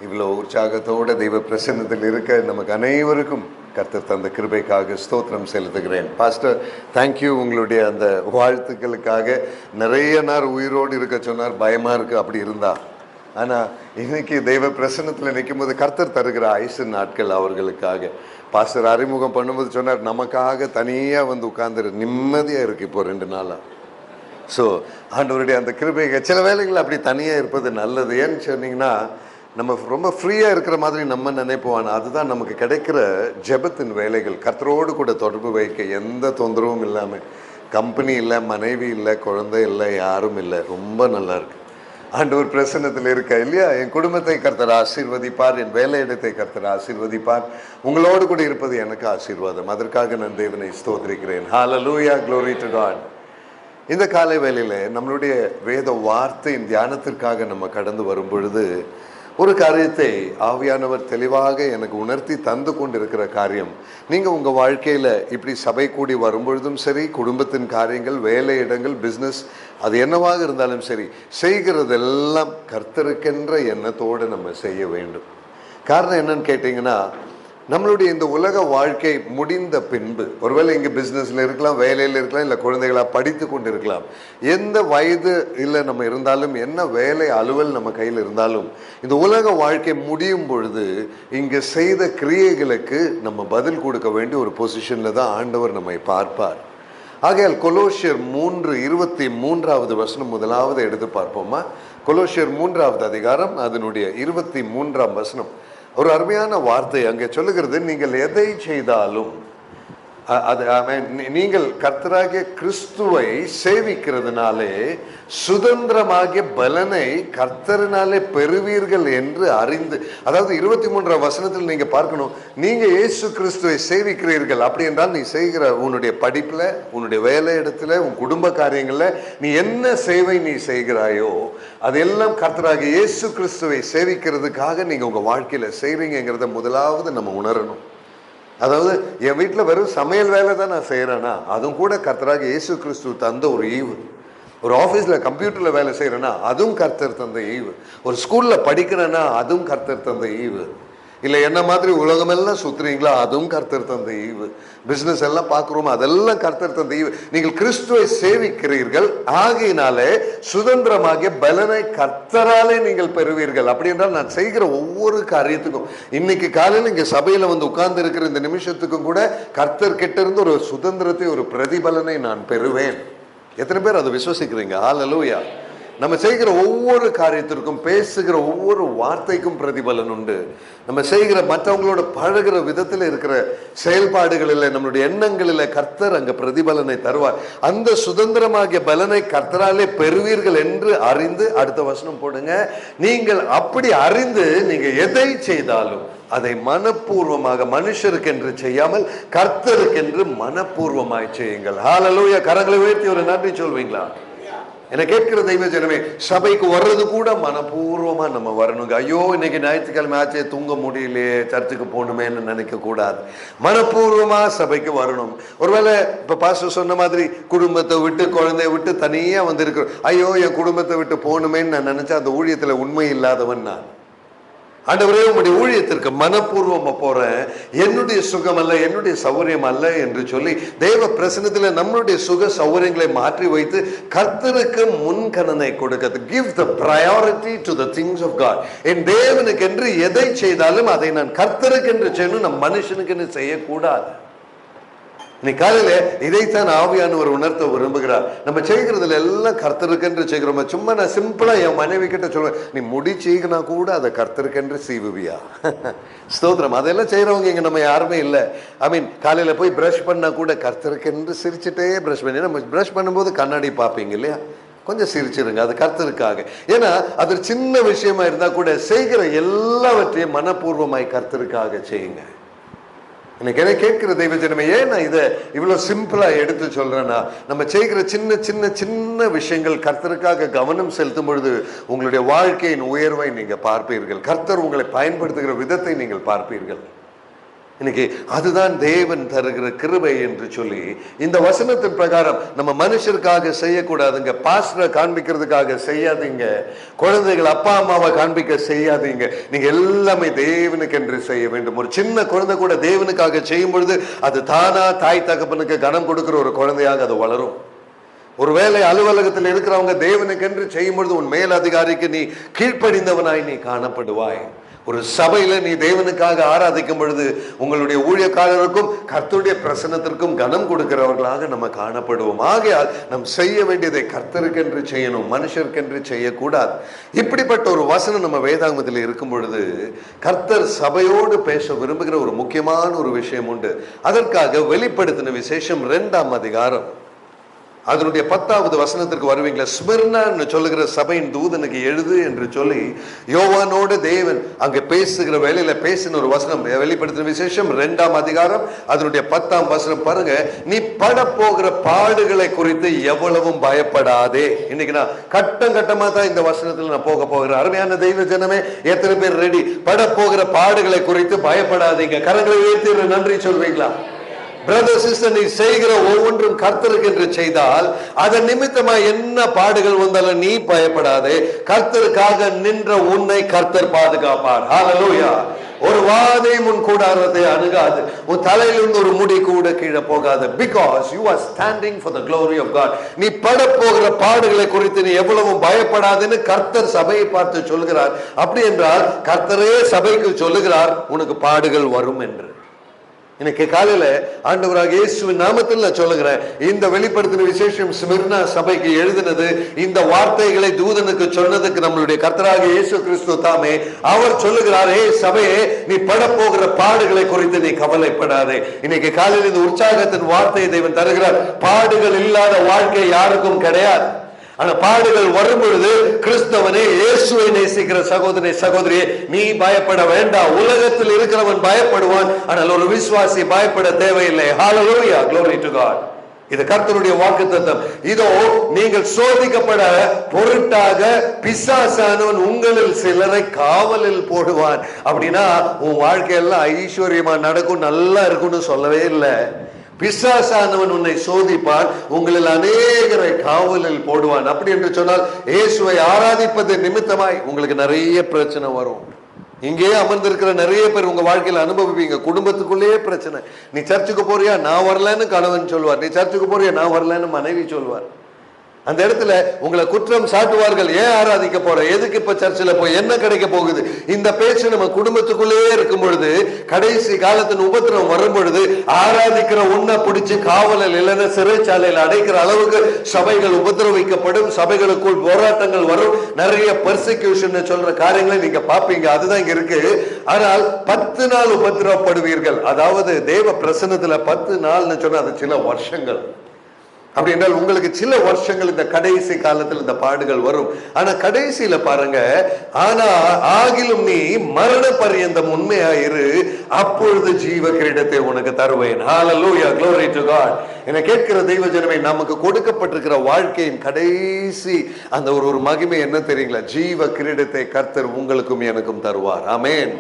இவ்வளோ உற்சாகத்தோட தெய்வ பிரசன்னத்தில் இருக்க நமக்கு அனைவருக்கும் கர்த்தர் தந்த கிருபைக்காக ஸ்தோத்திரம் செலுத்துகிறேன். Pastor, thank you. உங்களுடைய அந்த வாழ்த்துக்களுக்காக. நிறைய நாள் உயிரோடு இருக்க சொன்னார், பயமாக இருக்குது அப்படி இருந்தா. ஆனால் இன்னைக்கு தெய்வ பிரசன்னத்தில் நிற்கும் போது கர்த்தர் தருகிற ஆயுசு நாட்கள் அவர்களுக்காக. பாஸ்டர் அறிமுகம் பண்ணும்போது சொன்னார், நமக்காக தனியாக வந்து உட்கார்ந்துரு, நிம்மதியாக இருக்குது இப்போ 2 நாளாக. ஸோ ஆண்டவருடைய அந்த கிருபைகள் சில வேளைகள் அப்படி தனியாக இருப்பது நல்லது. ஏன்னு சொன்னீங்கன்னா, நம்ம ரொம்ப ஃப்ரீயாக இருக்கிற மாதிரி நம்ம நினைப்போம். அதுதான் நமக்கு கிடைக்கிற ஜெபத்தின் வேலைகள். கர்த்தரோடு கூட தொடர்பு வைக்க எந்த தொந்தரவும் இல்லாமல், கம்பெனி இல்லை, மனைவி இல்லை, குழந்தை இல்லை, யாரும் இல்லை, ரொம்ப நல்லா இருக்கு. ஆண்டவர் பிரசன்னத்தில் இருக்க இல்லையா? என் குடும்பத்தை கர்த்தர் ஆசீர்வதிப்பார், என் வேலையிடத்தை கர்த்தர் ஆசீர்வதிப்பார். உங்களோடு கூட இருப்பது எனக்கு ஆசீர்வாதம். அதற்காக நான் தேவனை ஸ்தோத்திரிக்கிறேன். ஹல்லேலூயா, glory to God. இந்த காலை வேளையில் நம்மளுடைய வேத வார்த்தையின் தியானத்திற்காக நம்ம கடந்து வரும் பொழுது ஒரு காரியத்தை ஆவியானவர் தெளிவாக எனக்கு உணர்த்தி தந்து கொண்டிருக்கிற காரியம், நீங்கள் உங்கள் வாழ்க்கையில் இப்படி சபை கூடி வரும்பொழுதும் சரி, குடும்பத்தின் காரியங்கள், வேலை இடங்கள், பிஸ்னஸ், அது என்னவாக இருந்தாலும் சரி, செய்கிறதெல்லாம் கர்த்தருக்கென்ற எண்ணத்தோடு நம்ம செய்ய வேண்டும். காரணம் என்னன்னு கேட்டிங்கன்னா, நம்மளுடைய இந்த உலக வாழ்க்கை முடிந்த பின்பு, ஒருவேளை இங்கே பிஸ்னஸில் இருக்கலாம், வேலையில் இருக்கலாம், இல்லை குழந்தைகளாக படித்து கொண்டு இருக்கலாம், எந்த வயது இல்லை நம்ம இருந்தாலும், என்ன வேலை அலுவல் நம்ம கையில் இருந்தாலும், இந்த உலக வாழ்க்கை முடியும் பொழுது இங்கே செய்த கிரியைகளுக்கு நம்ம பதில் கொடுக்க வேண்டிய ஒரு பொசிஷனில் தான் ஆண்டவர் நம்மை பார்ப்பார். ஆகையால் கொலோசியர் 3:23 வசனம் முதலாவது எடுத்து பார்ப்போமா? கொலோசியர் 3வது அதிகாரம் அதனுடைய 23 வசனம். ஒரு அருமையான வார்த்தை அங்கே சொல்லுகிறது, நீங்கள் எதை செய்தாலும் நீங்கள் கர்த்தராகிய கிறிஸ்துவை சேவிக்கிறதுனாலே சுதந்திரமாகிய பலனை கர்த்தரினாலே பெறுவீர்கள் என்று அறிந்து. அதாவது 23 வசனத்தில் நீங்க பார்க்கணும், நீங்க இயேசு கிறிஸ்துவை சேவிக்கிறீர்கள். அப்படி என்றால் நீ செய்கிற உன்னுடைய படிப்புல, உன்னுடைய வேலை இடத்துல, உன் குடும்ப காரியங்கள்ல நீ என்ன சேவை நீ செய்கிறாயோ அதெல்லாம் கர்த்தராகிய இயேசு கிறிஸ்துவை சேவிக்கிறதுக்காக நீங்க உங்க வாழ்க்கையில செய்றீங்கிறத முதலாவது நம்ம உணரணும். அதாவது என் வீட்டில் வெறும் சமையல் வேலை தான் நான் செய்கிறேன்னா, அதுவும் கூட கர்த்தராக இயேசு கிறிஸ்து தந்த ஒரு ஈவு. ஒரு ஆஃபீஸில் கம்ப்யூட்டரில் வேலை செய்கிறேன்னா அதுவும் கர்த்தர் தந்த ஈவு. ஒரு ஸ்கூலில் படிக்கிறேன்னா அதுவும் கர்த்தர் தந்த ஈவு. இல்லை என்ன மாதிரி உலகமெல்லாம் சுற்றுறீங்களா, அதுவும் கர்த்தர் தந்த ஈவு. பிஸ்னஸ் எல்லாம் பார்க்குறோமா, அதெல்லாம் கர்த்தர் தந்த ஈவு. நீங்கள் கிறிஸ்துவை சேவிக்கிறீர்கள், ஆகையினாலே சுதந்திரமாகிய பலனை கர்த்தராலே நீங்கள் பெறுவீர்கள். அப்படி என்றால் நான் செய்கிற ஒவ்வொரு காரியத்துக்கும், இன்னைக்கு காலையில் இங்கே சபையில் வந்து உட்கார்ந்து இருக்கிற இந்த நிமிஷத்துக்கும் கூட கர்த்தர் கிட்ட இருந்து ஒரு சுதந்திரத்தை, ஒரு பிரதிபலனை நான் பெறுவேன். எத்தனை பேர் அதை விசுவசிக்கிறீங்க? ஹல்லேலூயா. நம்ம செய்கிற ஒவ்வொரு காரியத்திற்கும், பேசுகிற ஒவ்வொரு வார்த்தைக்கும் பிரதிபலன் உண்டு. நம்ம செய்கிற மற்றவங்களோட பழகிற விதத்தில் இருக்கிற செயல்பாடுகளில், நம்மளுடைய எண்ணங்களில் கர்த்தர் அங்கே பிரதிபலனை தருவார். அந்த சுதந்திரமாகிய பலனை கர்த்தராலே பெறுவீர்கள் என்று அறிந்து, அடுத்த வசனம் போடுங்க, நீங்கள் அப்படி அறிந்து நீங்க எதை செய்தாலும் அதை மனப்பூர்வமாக, மனுஷருக்கு என்று செய்யாமல் கர்த்தருக்கென்று மனப்பூர்வமாய் செய்யுங்கள். ஹல்லேலூயா. கரங்களை உயர்த்தி ஒரு நன்றி சொல்வீங்களா? என்னை கேட்கிற தெய்வ ஜனமே, சபைக்கு வர்றது கூட மனப்பூர்வமா நம்ம வரணுங்க. ஐயோ இன்னைக்கு ஞாயிற்றுக்கிழமை ஆச்சே, தூங்க முடியலையே, சர்ச்சுக்கு போகணுமேன்னு நினைக்க கூடாது. மனப்பூர்வமா சபைக்கு வரணும். ஒருவேளை இப்ப பாஸ்டர் சொன்ன மாதிரி குடும்பத்தை விட்டு, குழந்தைய விட்டு தனியா வந்திருக்கிறோம். ஐயோ என் குடும்பத்தை விட்டு போகணுமேன்னு நான் நினைச்சா அந்த ஊழியத்துல உண்மை இல்லாதவன் நான். ஆண்டவரே உம்முடைய ஊழியத்திற்கு மனப்பூர்வமா போறேன், என்னுடைய சுகம் அல்ல, என்னுடைய சௌகரியம் அல்ல என்று சொல்லி தேவ பிரசன்னத்தில் நம்மளுடைய சுக சௌகரியங்களை மாற்றி வைத்து கர்த்தருக்கு முன்கணனை கொடுக்கிறது. Give the priority to the things of God. என் தேவனுக்கு என்று எதை செய்தாலும் அதை நான் கர்த்தருக்கு என்று செய்யணும், நம் மனுஷனுக்கு என்று செய்யக்கூடாது. இன்னைக்கு காலையில இதைத்தான் ஆவியானவர் உணர்த்த விரும்புகிறார். நம்ம செய்கிறதுல எல்லாம் கர்த்தருக்கென்று செய்கிறோம். சும்மா நான் சிம்பிளா என் மனைவி கிட்ட சொல்லுவேன், நீ முடி செய்கினா கூட அதை கர்த்தருக்கென்று சீவுவியா? ஸ்தோத்திரம். அதெல்லாம் செய்யறவங்க இங்க நம்ம யாருமே இல்லை. காலையில போய் பிரஷ் பண்ணா கூட கர்த்தருக்கென்று சிரிச்சுட்டே பிரஷ் பண்ணி, நம்ம பிரஷ் பண்ணும்போது கண்ணாடி பார்ப்பீங்க இல்லையா, கொஞ்சம் சிரிச்சிருங்க, அது கர்த்தருக்காக. ஏன்னா அது சின்ன விஷயமா இருந்தா கூட செய்கிற எல்லாவற்றையும் மனப்பூர்வமாய் கர்த்தருக்காக செய்யுங்க. இன்னைக்கு என்ன கேட்கிற தெய்வ ஜனமே, ஏன் நான் இதை இவ்வளவு சிம்பிளா எடுத்து சொல்றேன்னா, நம்ம செய்கிற சின்ன சின்ன சின்ன விஷயங்கள் கர்த்தருக்காக கவனம் செலுத்தும் பொழுது உங்களுடைய வாழ்க்கையின் உயர்வை நீங்க பார்ப்பீர்கள். கர்த்தர் உங்களை பயன்படுத்துகிற விதத்தை நீங்கள் பார்ப்பீர்கள். இன்னைக்கு அதுதான் தேவன் தருகிற கிருபை என்று சொல்லி இந்த வசனத்தின் பிரகாரம் நம்ம மனுஷருக்காக செய்யக்கூடாதுங்க. பாஸ்டரை காண்பிக்கிறதுக்காக செய்யாதீங்க. குழந்தைகள் அப்பா அம்மாவை காண்பிக்க செய்யாதீங்க. நீங்க எல்லாமே தேவனுக்கு என்று செய்ய வேண்டும். ஒரு சின்ன குழந்தை கூட தேவனுக்காக செய்யும் பொழுது அது தானா தாய் தகப்பனுக்கு கனம் கொடுக்கிற ஒரு குழந்தையாக அது வளரும். ஒருவேளை அலுவலகத்தில் இருக்கிறவங்க தேவனுக்கென்று செய்யும் பொழுது உன் மேல் அதிகாரிக்கு நீ கீழ்ப்படிந்தவனாய் நீ காணப்படுவாய். ஒரு சபையில நீ தேவனுக்காக ஆராதிக்கும் பொழுது உங்களுடைய ஊழியக்காரருக்கும் கர்த்தருடைய பிரசன்னத்திற்கும் கனம் கொடுக்கிறவர்களாக நம்ம காணப்படுவோம். ஆகையால் நம் செய்ய வேண்டியதை கர்த்தருக்கென்று செய்யணும், மனுஷருக்கென்று செய்யக்கூடாது. இப்படிப்பட்ட ஒரு வசனம் நம்ம வேதாகமத்தில் இருக்கும் பொழுது கர்த்தர் சபையோடு பேச விரும்புகிற ஒரு முக்கியமான ஒரு விஷயம் உண்டு. அதற்காக வெளிப்படுத்தின விசேஷம் 2ஆம் அதிகாரம் அதனுடைய 10வது வசனத்திற்கு வருவீங்களா? ஸ்மிர்னான்னு சொல்லுகிற சபையின் தூதனுக்கு எழுது என்று சொல்லி யோவானோடு தேவன் அங்கே பேசுகிற வேலையில பேசின ஒரு வசனம். வெளிப்படுத்தின விசேஷம் 2ஆம் அதிகாரம் அதனுடைய 10ஆம் வசனம் பாருங்க. நீ பட போகிற பாடுகளை குறித்து எவ்வளவும் பயப்படாதே. இன்னைக்கு நான் கட்டம் கட்டமா தான் இந்த வசனத்தில் நான் போக போகிறேன். அருமையான தெய்வ ஜனமே, எத்தனை பேர் ரெடி? பட போகிற பாடுகளை குறித்து பயப்படாதீங்க. கரங்களை உயர்த்தி நன்றி சொல்வீங்களா? பிரதர் சிஸ்டர், நீ செய்கிற ஒவ்வொன்றும் கர்த்தருக்கு என்று செய்தால் அதன் நிமித்தமா என்ன பாடுகள் வந்தாலும் நீ பயப்படாதே. கர்த்தருக்காக நின்ற உன்னை கர்த்தர் பாதுகாப்பார். ஹல்லேலூயா. ஒரு வாதை முன் கூடாரத்தை அணுகாது, உன் தலையிலிருந்து ஒரு முடி கூட கீழே போகாது. Because you are standing for the glory of God. நீ பட போகிற பாடுகளை குறித்து நீ எவ்வளவு பயப்படாதுன்னு கர்த்தர் சபையை பார்த்து சொல்கிறார். அப்படி என்றால் கர்த்தரே சபைக்கு சொல்லுகிறார், உனக்கு பாடுகள் வரும் என்று. இன்னைக்கு காலையில ஆண்டவராக இயேசுவின் நாமத்தில் நான் சொல்லுகிறேன், இந்த வெளிப்படுத்தின விசேஷம் ஸ்மிர்னா சபைக்கு எழுதினது, இந்த வார்த்தைகளை தூதனுக்கு சொன்னதுக்கு நம்மளுடைய கர்த்தராக இயேசு கிறிஸ்து தாமே அவர் சொல்லுகிறார், ஏ சபையே, நீ பட போகிற பாடுகளை குறித்து நீ கவலைப்படாதே. இன்னைக்கு காலையில் இந்த உற்சாகத்தின் வார்த்தையை தேவன் தருகிறார். பாடுகள் இல்லாத வாழ்க்கை யாருக்கும் கிடையாது. ஆனா பாடுகள் வரும் பொழுது கிறிஸ்தவனே, இயேசுவை நேசிக்கிற சகோதரனே சகோதரியே, நீ பயப்பட வேண்டாம். உலகத்தில் இருக்கிறவன் பயப்படுவான், ஆனால் ஒரு விசுவாசி பயப்பட தேவையில்லை. ஹல்லேலூயா, glory to God. இது கர்த்தருடைய வாக்குத்தத்தம். இதோ நீங்கள் சோதிக்கப்பட பொருட்டாக பிசாசானவன் உங்களில் சிலரை காவலில் போடுவான். அப்படின்னா உன் வாழ்க்கையெல்லாம் ஐஸ்வர்யமா நடக்கும், நல்லா இருக்கும்னு சொல்லவே இல்லை. பிசாசானவன் உன்னை சோதிப்பான், உங்களில் அநேகரை காவலில் போடுவான். அப்படி என்று சொன்னால் இயேசுவை ஆராதிப்பது நிமித்தமாய் உங்களுக்கு நிறைய பிரச்சனை வரும். இங்கே அமர்ந்திருக்கிற நிறைய பேர் உங்க வாழ்க்கையில அனுபவிப்பீங்க. குடும்பத்துக்குள்ளேயே பிரச்சனை. நீ சர்ச்சுக்கு போறியா? நான் வரலன்னு கணவன் சொல்வார். நீ சர்ச்சுக்கு போறியா? நான் வரலன்னு மனைவி சொல்வார். அந்த இடத்துல உங்களை குற்றம் சாட்டுவார்கள். ஏன் ஆராதிக்க போற? எதுக்கு இப்ப சர்ச்சில் போய் என்ன கிடைக்க போகுது? இந்த பேச்சு நம்ம குடும்பத்துக்குள்ளேயே இருக்கும் பொழுது, கடைசி காலத்தின் உபத்திரம் வரும் பொழுது, ஆராதிக்கிற உன்னை பிடிச்சு காவலில் இல்லைன்னா சிறைச்சாலையில் அடைக்கிற அளவுக்கு சபைகள் உபத்திரவிக்கப்படும். சபைகளுக்குள் போராட்டங்கள் வரும். நிறைய பெர்சிக்யூஷன் சொல்ற காரியங்களை நீங்க பாப்பீங்க. அதுதான் இங்க இருக்கு. ஆனால் 10 நாள் உபத்திரப்படுவீர்கள். அதாவது தேவ பிரசன்னத்துல 10 நாள்னு சொன்னா அது சில வருஷங்கள். அப்படி என்றால் உங்களுக்கு சில வருஷங்கள் இந்த கடைசி காலத்தில் இந்த பாடுகள் வரும். ஆனா கடைசியில பாருங்க, ஆனா ஆகிலும் நீ மரண பரியந்தம் உண்மையாயிரு, அப்பொழுது ஜீவ கிரீடத்தை உனக்கு தருவேன். ஹல்லேலூயா, glory to God. என கேட்கிற தெய்வ ஜனமே, நமக்கு கொடுக்கப்பட்டிருக்கிற வாழ்க்கையின் கடைசி அந்த ஒரு மகிமை என்ன தெரியுங்களா? ஜீவ கிரீடத்தை கர்த்தர் உங்களுக்கும் எனக்கும் தருவார். ஆமென்.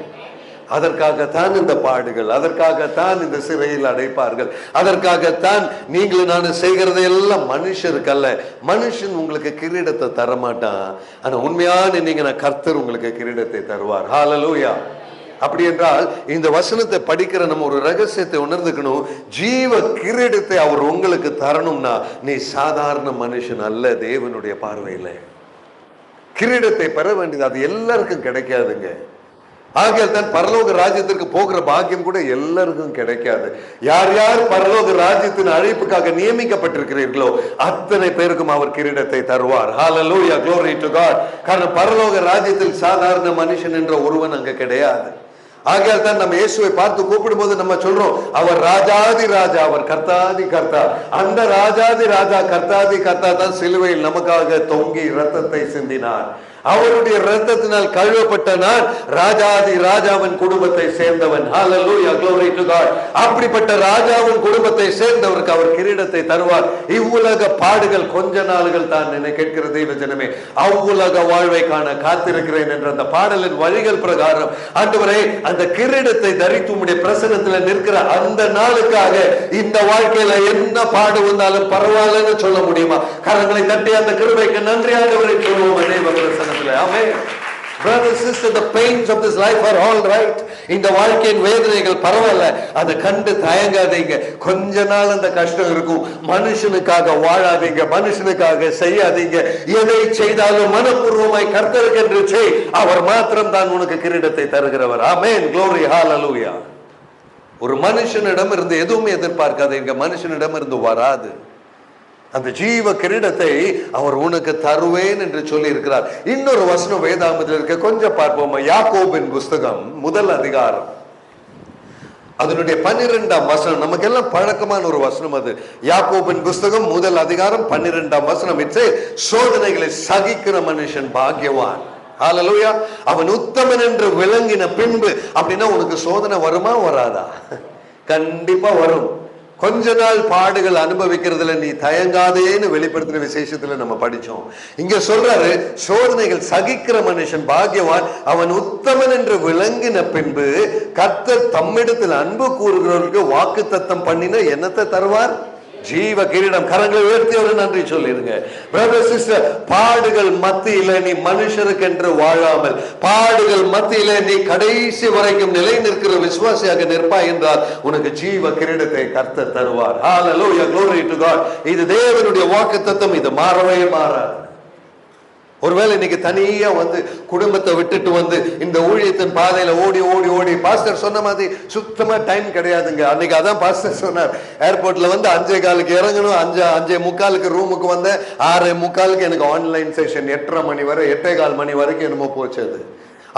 அதற்காகத்தான் இந்த பாடுகள், அதற்காகத்தான் இந்த சிறையில் அடைப்பார்கள், அதற்காகத்தான் நீங்களும் நானும் செய்கிறதை எல்லாம் மனுஷருக்கல்ல. மனுஷன் உங்களுக்கு கிரீடத்தை தரமாட்டான். ஆனா உண்மையான நீங்க கர்த்தர் உங்களுக்கு கிரீடத்தை தருவார். ஹல்லேலூயா. அப்படி என்றால் இந்த வசனத்தை படிக்கிற நம்ம ஒரு ரகசியத்தை உணர்ந்துக்கணும். ஜீவ கிரீடத்தை அவர் உங்களுக்கு தரணும்னா நீ சாதாரண மனுஷன் அல்ல. தேவனுடைய பார்வையில கிரீடத்தை பெற வேண்டியது அது எல்லாருக்கும் கிடைக்காதுங்க. ஆகையால் தான் பரலோக ராஜ்யத்திற்கு போகிற பாக்கியம் கூட எல்லாருக்கும் கிடைக்காது. யார் யார் பரலோக ராஜ்யத்தின் அழைப்புக்காக நியமிக்கப்பட்டிருக்கிறீர்களோ அத்தனை பேருக்கும் அவர் கிரீடத்தை தருவார். ஹல்லேலூயா, glory to God. காரணம் பரலோக ராஜ்யத்தில் சாதாரண மனுஷன் என்ற ஒருவன் அங்க கிடையாது. ஆகையால் தான் நம்ம இயேசுவை பார்த்து கூப்பிடும் போது நம்ம சொல்றோம், அவர் ராஜாதி ராஜா, அவர் கர்த்தாதி கர்த்தா. அந்த ராஜாதி ராஜா, கர்த்தாதி கர்த்தா தான் சிலுவையில் நமக்காக தொங்கி ரத்தத்தை சிந்தினார். அவருடைய இரத்தத்தினால் கழுவப்பட்ட நான் ராஜாதி ராஜாவின் குடும்பத்தை சேர்ந்தவன். ஹல்லேலூயா, glory to God. அப்படிப்பட்ட ராஜாவின் குடும்பத்தை சேர்ந்தவருக்கு அவர் கிரீடத்தை தருவார். இவ்வுலக பாடுகள் கொஞ்ச நாள்கள் தான் என கேட்கிற தெய்வ ஜனமே, அவ்வுலக வாழ்வை காண காத்திருக்கிறேன் என்ற அந்த பாடலின் வழிகள் பிரகாரம் ஆண்டவரே, அந்த கிரீடத்தை தரித்து உம்முடைய பிரசன்னத்தில் நிற்கிற அந்த நாளுக்காக இந்த வாழ்க்கையில என்ன பாடு வந்தாலும் பரவாயில்லன்னு சொல்ல முடியுமா? கரங்களை தட்டி அந்த கிருபைக்கு நன்றி ஆண்டவரை சொல்லுவோம். தேவ பிரசன்னத்தில் ஆமென். Brothers and sisters, the pains of this life are all right. இந்த வாழ்க்கையின் வேதனைகள் பரவாயில்ல, அதை கண்டு தயங்காதீங்க. கொஞ்ச நாள் அந்த கஷ்டம் இருக்கும். மனுஷனுக்காக வாழாதீங்க, மனுஷனுக்காக செய்யாதீங்க. எதை செய்தாலும் மனப்பூர்வமாய் கர்த்தருக்கு என்று செய். அவர் மாத்திரம் தான் உனக்கு கிரீடத்தை தருகிறவர். ஆமென், glory, hallelujah. ஒரு மனுஷனிடம் இருந்து எதுவுமே எதிர்பார்க்காதீங்க, மனுஷனிடம் இருந்து வராது. அந்த ஜீவ கிரீடத்தை அவர் உனக்கு தருவேன் என்று சொல்லி இருக்கிறார். இன்னொரு வசனம் வேதாகமத்தில் இருக்க, கொஞ்சம் பார்ப்போம். யாக்கோபின் புஸ்தகம் 1 அதிகாரம் அதனுடைய 12ஆம் வசனம். நமக்கு எல்லாம் பழக்கமான ஒரு வசனம் அது. யாக்கோபின் புஸ்தகம் 1 அதிகாரம் 12ஆம் வசனம். சோதனைகளை சகிக்கிற மனுஷன் பாக்கியவான். ஹல்லேலூயா. அவன் உத்தமன் என்று விளங்கின பின்பு. அப்படின்னா உனக்கு சோதனை வருமா வராதா? கண்டிப்பா வரும். கொஞ்ச நாள் பாடுகள் அனுபவிக்கிறதுல நீ தயங்காதேன்னு வெளிப்படுத்தின விசேஷத்துல நம்ம படிச்சோம். இங்க சொல்றாரு, சோதனைகள் சகிக்கிற மனுஷன் பாக்கியவான், அவன் உத்தமன் என்று விளங்கின பின்பு கர்த்தர் தம்மிடத்தில் அன்பு கூறுகிறவர்களுக்கு வாக்கு தத்தம் பண்ணின என்னத்தை தருவார்? ஜீவ கிரீடம். கரங்களை உயர்த்தி ஒரு நன்றி சொல்லிருங்க. பிரதர் சிஸ்டர், பாடுகள் மத்தியில நீ மனுஷருக்கென்று வாழாமல், பாடுகள் மத்தியில நீ கடைசி வரைக்கும் நிலை நிற்கிற விசுவாசியாக நிற்பாய் என்றால் உனக்கு ஜீவ கிரீடத்தை கர்த்தர் தருவார். ஹல்லேலூயா, glory to God. இது தேவனுடைய வாக்குத்தத்தம், இது மாறவே மாறாது. ஒருவேளை இன்னைக்கு தனியா வந்து குடும்பத்தை விட்டுட்டு வந்து இந்த ஊழியத்தின் பாதையில ஓடி ஓடி ஓடி, பாஸ்டர் சொன்ன மாதிரி சுத்தமா டைம் கிடையாதுங்க. அன்னைக்கு அதான் பாஸ்டர் சொன்னார், ஏர்போர்ட்ல வந்து 5:15 இறங்கணும், 5:45 ரூமுக்கு வந்தேன், 6:45 எனக்கு ஆன்லைன் செஷன், 8:30 மணி வரை, 8:15 மணி வரைக்கும் என்னமோ போச்சது.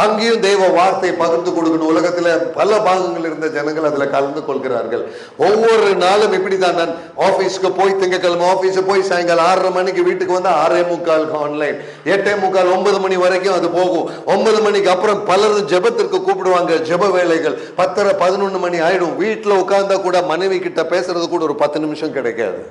அங்கேயும் தெய்வ வார்த்தை பகிர்ந்து கொடுக்கணும். உலகத்துல பல பாகங்கள் இருந்த ஜனங்கள் அதுல கலந்து கொள்கிறார்கள். ஒவ்வொரு நாளும் இப்படிதான். நான் ஆபீஸ்க்கு போய் திங்கக்கிழமை ஆபீஸ் போய் சாயங்காலம் 6:30 மணிக்கு வீட்டுக்கு வந்து 6:45 ஆன்லைன், 8:45 9 மணி வரைக்கும் அது போகும். 9 மணிக்கு அப்புறம் பலர் ஜெபத்திற்கு கூப்பிடுவாங்க. ஜெப வேலைகள் 10:30 11 மணி ஆயிடும். வீட்டுல உட்கார்ந்தா கூட மனைவி கிட்ட பேசுறது கூட ஒரு 10 நிமிஷம் கிடைக்காது.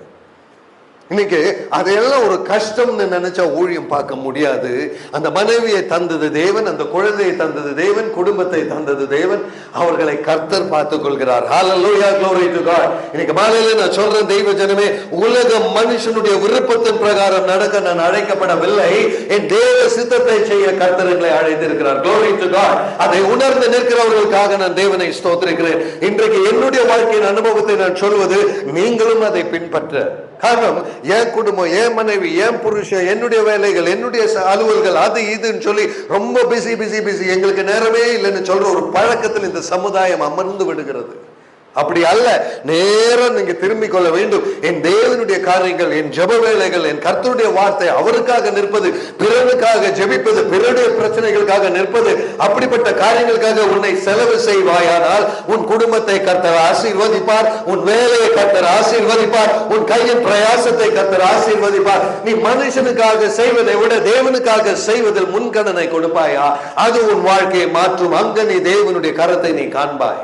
இன்னைக்கு அதையெல்லாம் ஒரு கஷ்டம்னு நினைச்சா ஊழியம் பார்க்க முடியாது. அந்த மனைவியை தந்தது தேவன், அந்த குழந்தையை தந்தது தேவன், குடும்பத்தை தந்தது தேவன். அவர்களை கர்த்தர் பார்த்துக் கொள்கிறார். ஹல்லேலூயா, glory to God. இன்னைக்கு மாலையில நான் சொல்றேன், தெய்வ ஜனமே, உலக மனுஷனுடைய விருப்பத்தின் பிரகாரம் நடக்க நான் அழைக்கப்படவில்லை. என் தேவ சித்தத்தை செய்ய கர்த்தர் எங்களை அழைத்திருக்கிறார். glory to God. அதை உணர்ந்து நிற்கிறவர்களுக்காக நான் தேவனை ஸ்தோத்திரிக்கிறேன். இன்றைக்கு என்னுடைய வாழ்க்கையின் அனுபவத்தை நான் சொல்வது, நீங்களும் அதை பின்பற்ற. காரணம், என் குடும்பம், என் மனைவி, என் புருஷன், என்னுடைய வேலைகள், என்னுடைய அலுவல்கள், அது இதுன்னு சொல்லி ரொம்ப பிஸி, எங்களுக்கு நேரமே இல்லைன்னு சொல்ற ஒரு பழக்கத்தில் இந்த சமுதாயம் அமர்ந்து விடுகிறது. அப்படி அல்ல, நேரம் நீங்க திரும்பிக் கொள்ள வேண்டும். என் தேவனுடைய காரியங்கள், என் ஜெப வேலைகள், என் கர்த்தருடைய வார்த்தை, அவருக்காக நிற்பது, பிறனுக்காக ஜெபிப்பது, பிறருடைய பிரச்சனைகளுக்காக நிற்பது, அப்படிப்பட்ட காரியங்களுக்காக உன்னை செலவு செய்வாயானால் உன் குடும்பத்தை கர்த்தர் ஆசீர்வதிப்பார், உன் வேலையை கர்த்தர் ஆசீர்வதிப்பார், உன் கையின் பிரயாசத்தை கர்த்தர் ஆசீர்வதிப்பார். நீ மனுஷனுக்காக செய்வதை விட தேவனுக்காக செய்வதில் முன்கணனை கொடுப்பாயா, அது உன் வாழ்க்கையை மாற்றும். அங்க நீ தேவனுடைய கரத்தை நீ காண்பாய்.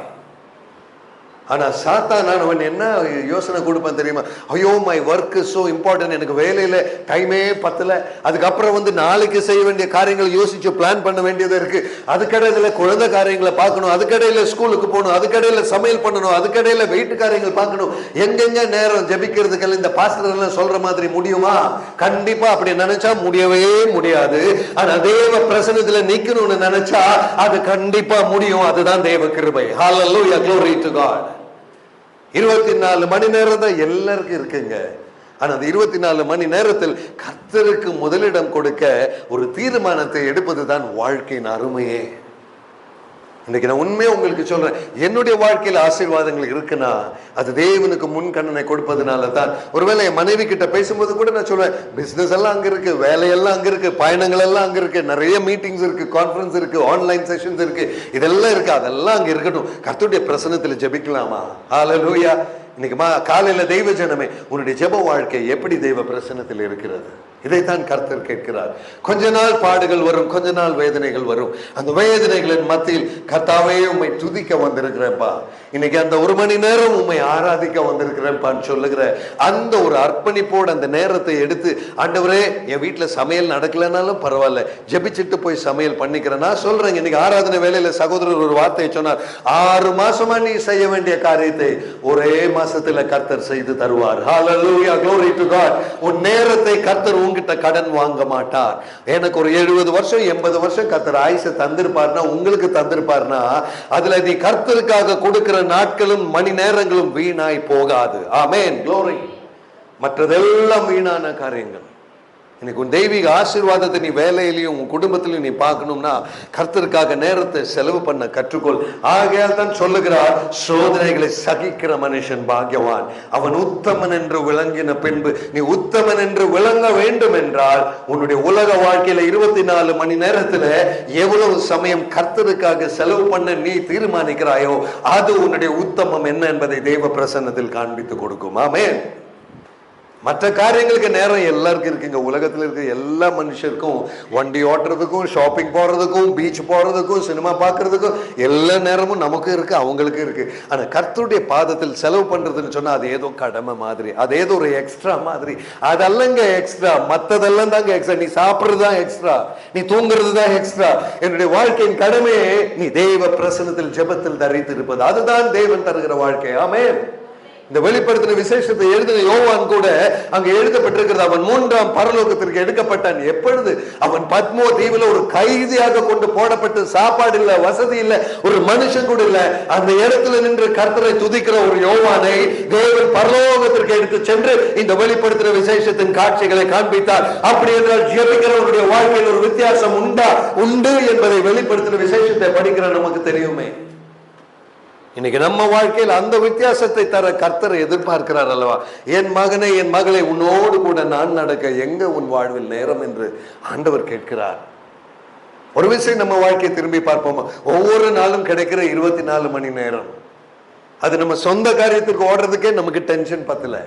ஆனா சாத்தானவன் என்ன யோசனை கொடுப்பான் தெரியுமா? ஐயோ, my work is so important, எனக்கு வேலையில டைமே பத்தல, அதுக்கப்புறம் வந்து நாளைக்கு செய்ய வேண்டிய காரியங்களை யோசிச்சு பிளான் பண்ண வேண்டியது இருக்கு, அதுக்கடையில குழந்தை காரியங்களை பார்க்கணும், அதுக்கடையில ஸ்கூலுக்கு போகணும், அதுக்கடையில சமையல் பண்ணணும், அதுக்கடையில வீட்டு காரியங்கள் பார்க்கணும், எங்கெங்க நேரம் ஜெபிக்கிறதுக்கு இந்த பாஸ்டர் எல்லாம் சொல்ற மாதிரி முடியுமா? கண்டிப்பா அப்படி நினைச்சா முடியவே முடியாது. ஆனா தேவ பிரசன்னத்துல நிக்கணும்னு நினைச்சா அது கண்டிப்பா முடியும். அதுதான் தேவ கிருபை. ஹல்லேலூயா, glory to God. 24 மணி நேரம் தான் எல்லாருக்கும் இருக்குங்க. ஆனா அந்த 24 மணி நேரத்தில் கர்த்தருக்கு முதலிடம் கொடுக்க ஒரு தீர்மானத்தை எடுப்பதுதான் வாழ்க்கையின் அருமையே. இன்னைக்கு நான் உண்மையா உங்களுக்கு சொல்றேன், என்னுடைய வாழ்க்கையில ஆசீர்வாதங்கள் இருக்குன்னா அது தேவனுக்கு முன் கண்ணனை கொடுப்பதனால தான். ஒருவேளை என் மனைவி கிட்ட பேசும்போது கூட நான் சொல்லுவேன், பிசினஸ் எல்லாம் அங்க இருக்கு, வேலையெல்லாம் அங்க இருக்கு, பயணங்கள் எல்லாம் அங்க இருக்கு, நிறைய மீட்டிங்ஸ் இருக்கு, கான்ஃபரன்ஸ் இருக்கு, ஆன்லைன் செஷன்ஸ் இருக்கு, இதெல்லாம் இருக்கு, அதெல்லாம் அங்க இருக்கட்டும், கர்த்தருடைய பிரசன்னத்துல ஜெபிக்கலாமா? ஹல்லேலூயா. இன்னைக்கு காலையில தெய்வ ஜனமே, உன்னுடைய ஜெப வாழ்க்கை எப்படி தெய்வ பிரசன்னத்தில் இருக்கிறது? இதைத்தான் கர்த்தர் கேட்கிறார். கொஞ்ச நாள் பாடுகள் வரும், கொஞ்ச நாள் வேதனைகள் வரும். அந்த வேதனைகளின் மத்தியில் கர்த்தாவே உம்மை துதிக்க வந்திருக்கிறேன்ப்பா, இன்னைக்கு அந்த 1 மணி நேரம் உம்மை ஆராதிக்க வந்திருக்கிறேன்பான்னு சொல்லுகிற அந்த ஒரு அர்ப்பணிப்போடு அந்த நேரத்தை எடுத்து, ஆண்டவரே என் வீட்டுல சமையல் நடக்கலனாலும் பரவாயில்ல, ஜெபிச்சுட்டு போய் சமையல் பண்ணிக்கிறேன். நான் சொல்றேன், இன்னைக்கு ஆராதனை வேலையில சகோதரர் ஒரு வார்த்தையை சொன்னார், 6 மாசமா நீ செய்ய வேண்டிய காரியத்தை ஒரே மாசத்துல கர்த்தர் செய்து தருவார். ஹல்லேலூயா, glory to God. உன் நேரத்தை கர்த்தர் உங்ககிட்ட கடன் வாங்க மாட்டார். எனக்கு ஒரு 70 வருஷம் 80 வருஷம் கர்த்தர் ஆயுசை தந்திருப்பார்னா, உங்களுக்கு தந்திருப்பார்னா, அதுல நீ கர்த்தருக்காக கொடுக்கிற நாட்களும் மணி நேரங்களும் வீணாய் போகாது. ஆமென், glory. மற்றதெல்லாம் வீணான காரியங்கள். இன்னைக்கு உன் தெய்வீக ஆசீர்வாதத்தை நீ வேலையிலையும் உன் குடும்பத்திலையும் நீ பார்க்கணும்னா கர்த்தருக்காக நேரத்தை செலவு பண்ண கற்றுக்கொள். ஆகையால் தான் சொல்லுகிறார், சோதனைகளை சகிக்கிற மனுஷன் பாக்கியவான், அவன் உத்தமன் என்று விளங்கின பின்பு. நீ உத்தமன் என்று விளங்க வேண்டும் என்றால் உன்னுடைய உலக வாழ்க்கையில 24 மணி நேரத்துல எவ்வளவு சமயம் கர்த்தருக்காக செலவு பண்ண நீ தீர்மானிக்கிறாயோ அது உன்னுடைய உத்தமம் என்ன என்பதை தேவ பிரசன்னத்தில் காண்பித்து கொடுக்கும். ஆமென். மற்ற காரியங்களுக்கு நேரம் எல்லாருக்கும் இருக்குங்க. உலகத்தில் இருக்க எல்லா மனுஷருக்கும் வண்டி ஓட்டுறதுக்கும், ஷாப்பிங் போறதுக்கும், பீச் போறதுக்கும், சினிமா பார்க்கறதுக்கும் எல்லா நேரமும் நமக்கு இருக்கு, அவங்களுக்கு இருக்கு. ஆனா கர்த்தருடைய பாதத்தில் செலவு பண்றதுன்னு சொன்னா அது ஏதோ கடமை மாதிரி, அது ஏதோ ஒரு எக்ஸ்ட்ரா மாதிரி. அதெல்லாங்க எக்ஸ்ட்ரா, மற்றதெல்லாம் தாங்க எக்ஸ்ட்ரா. நீ சாப்பிடுறது தான் எக்ஸ்ட்ரா, நீ தூங்குறது தான் எக்ஸ்ட்ரா. என்னுடைய வாழ்க்கையின் கடமையே நீ தேவ பிரசன்னத்தில் ஜெபத்தில் தரித்து இருப்பது. அதுதான் தேவன் தருகிற வாழ்க்கை. ஆமென். இந்த வெளிப்படுத்தின விசேஷத்தை எழுதின யோவான் கூட அங்க எழுதப்பட்டிருக்கிறது, அவன் 3ஆம் பரலோகத்திற்கு எடுக்கப்பட்டான். எப்பொழுது? அவன் பத்மோ தீவுல ஒரு கைதியாக கொண்டு போடப்பட்டு, சாப்பாடு இல்ல, வசதி இல்ல, ஒரு மனுஷன் கூட இல்ல. அந்த இடத்துல நின்று கர்த்தரை துதிக்கிற ஒரு யோவானை தேவன் பரலோகத்திற்கு எடுத்து சென்று இந்த வெளிப்படுத்தின விசேஷத்தின் காட்சிகளை காண்பித்தார். அப்படி என்றால் ஜெபிக்கிறவருடைய வாழ்க்கையில் ஒரு வித்தியாசம் உண்டு என்பதை வெளிப்படுத்தின விசேஷத்தை படிக்கிற நமக்கு தெரியுமே. இன்னைக்கு நம்ம வாழ்க்கையில் அந்த வித்தியாசத்தை தர கர்த்தர் எதிர்பார்க்கிறார் அல்லவா? என் மகனை, என் மகளை, உன்னோடு கூட நான் நடக்க எங்க உன் வாழ்வில் நேரம் என்று ஆண்டவர் கேட்கிறார். ஒரு விஷயம் நம்ம வாழ்க்கையை திரும்பி பார்ப்போமா? ஒவ்வொரு நாளும் கிடைக்கிற 24 மணி நேரம் அது நம்ம சொந்த காரியத்துக்கு ஓடுறதுக்கே நமக்கு டென்ஷன் பத்தல.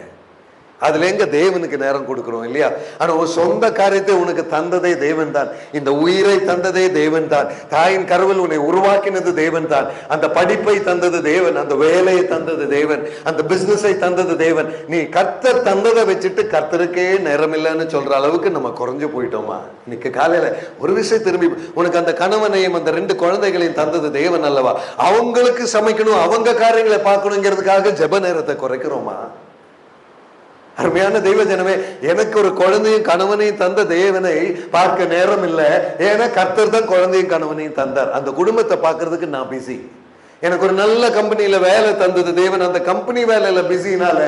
அதுல எங்க தேவனுக்கு நேரம் கொடுக்கிறோம் இல்லையா? ஆனா உன் சொந்த காரியத்தை உனக்கு தந்ததே தேவன் தான். இந்த உயிரை தந்ததே தேவன் தான். தாயின் கருவில் உன்னை உருவாக்கினது தேவன் தான். அந்த படிப்பை தந்தது தேவன், அந்த வேலையை தந்தது தேவன், அந்த பிசினஸை தந்தது தேவன். நீ கர்த்தர் தந்ததை வச்சுட்டு கர்த்தருக்கே நேரம் இல்லைன்னு சொல்ற அளவுக்கு நம்ம குறைஞ்சு போயிட்டோமா? இன்னைக்கு காலையில ஒரு விஷயம் திரும்பி, உனக்கு அந்த கணவனையும் அந்த 2 குழந்தைகளையும் தந்தது தேவன் அல்லவா? அவங்களுக்கு சமைக்கணும், அவங்க காரியங்களை பார்க்கணுங்கிறதுக்காக ஜெப நேரத்தை குறைக்கிறோமா? அருமையான தெய்வ ஜனமே, எனக்கு ஒரு குழந்தையும் கணவனையும் தந்த தேவனை பார்க்க நேரம் இல்லை. ஏன்னா கர்த்தர் தான் குழந்தையும் கணவனையும் தந்தார். அந்த குடும்பத்தை பார்க்கறதுக்கு நான் பிஸி. எனக்கு ஒரு நல்ல கம்பெனியில வேலை தந்தது தேவன், அந்த கம்பெனி வேலையில பிஸினால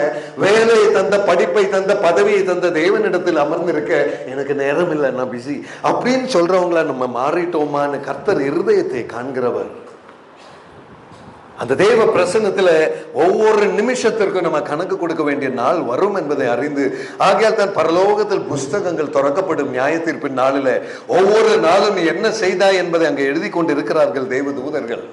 வேலையை தந்த, படிப்பை தந்த, பதவியை தந்த தேவனிடத்தில் அமர்ந்திருக்க எனக்கு நேரம் இல்லை, நான் பிஸி அப்படின்னு சொல்றவங்கள நம்ம மாறிட்டோமான்னு கர்த்தர் இருதயத்தை காண்கிறவர். அந்த தேவ பிரசன்னத்துல ஒவ்வொரு நிமிஷத்திற்கும் நம்ம கணக்கு கொடுக்க வேண்டிய நாள் வரும் என்பதை அறிந்து, ஆகையால் தான் பரலோகத்தில் புஸ்தகங்கள் திறக்கப்படும் நியாய தீர்ப்பின் நாளில ஒவ்வொரு நாளும் என்ன செய்தாய் என்பதை அங்கே எழுதி கொண்டு இருக்கிறார்கள் தேவ தூதர்கள்.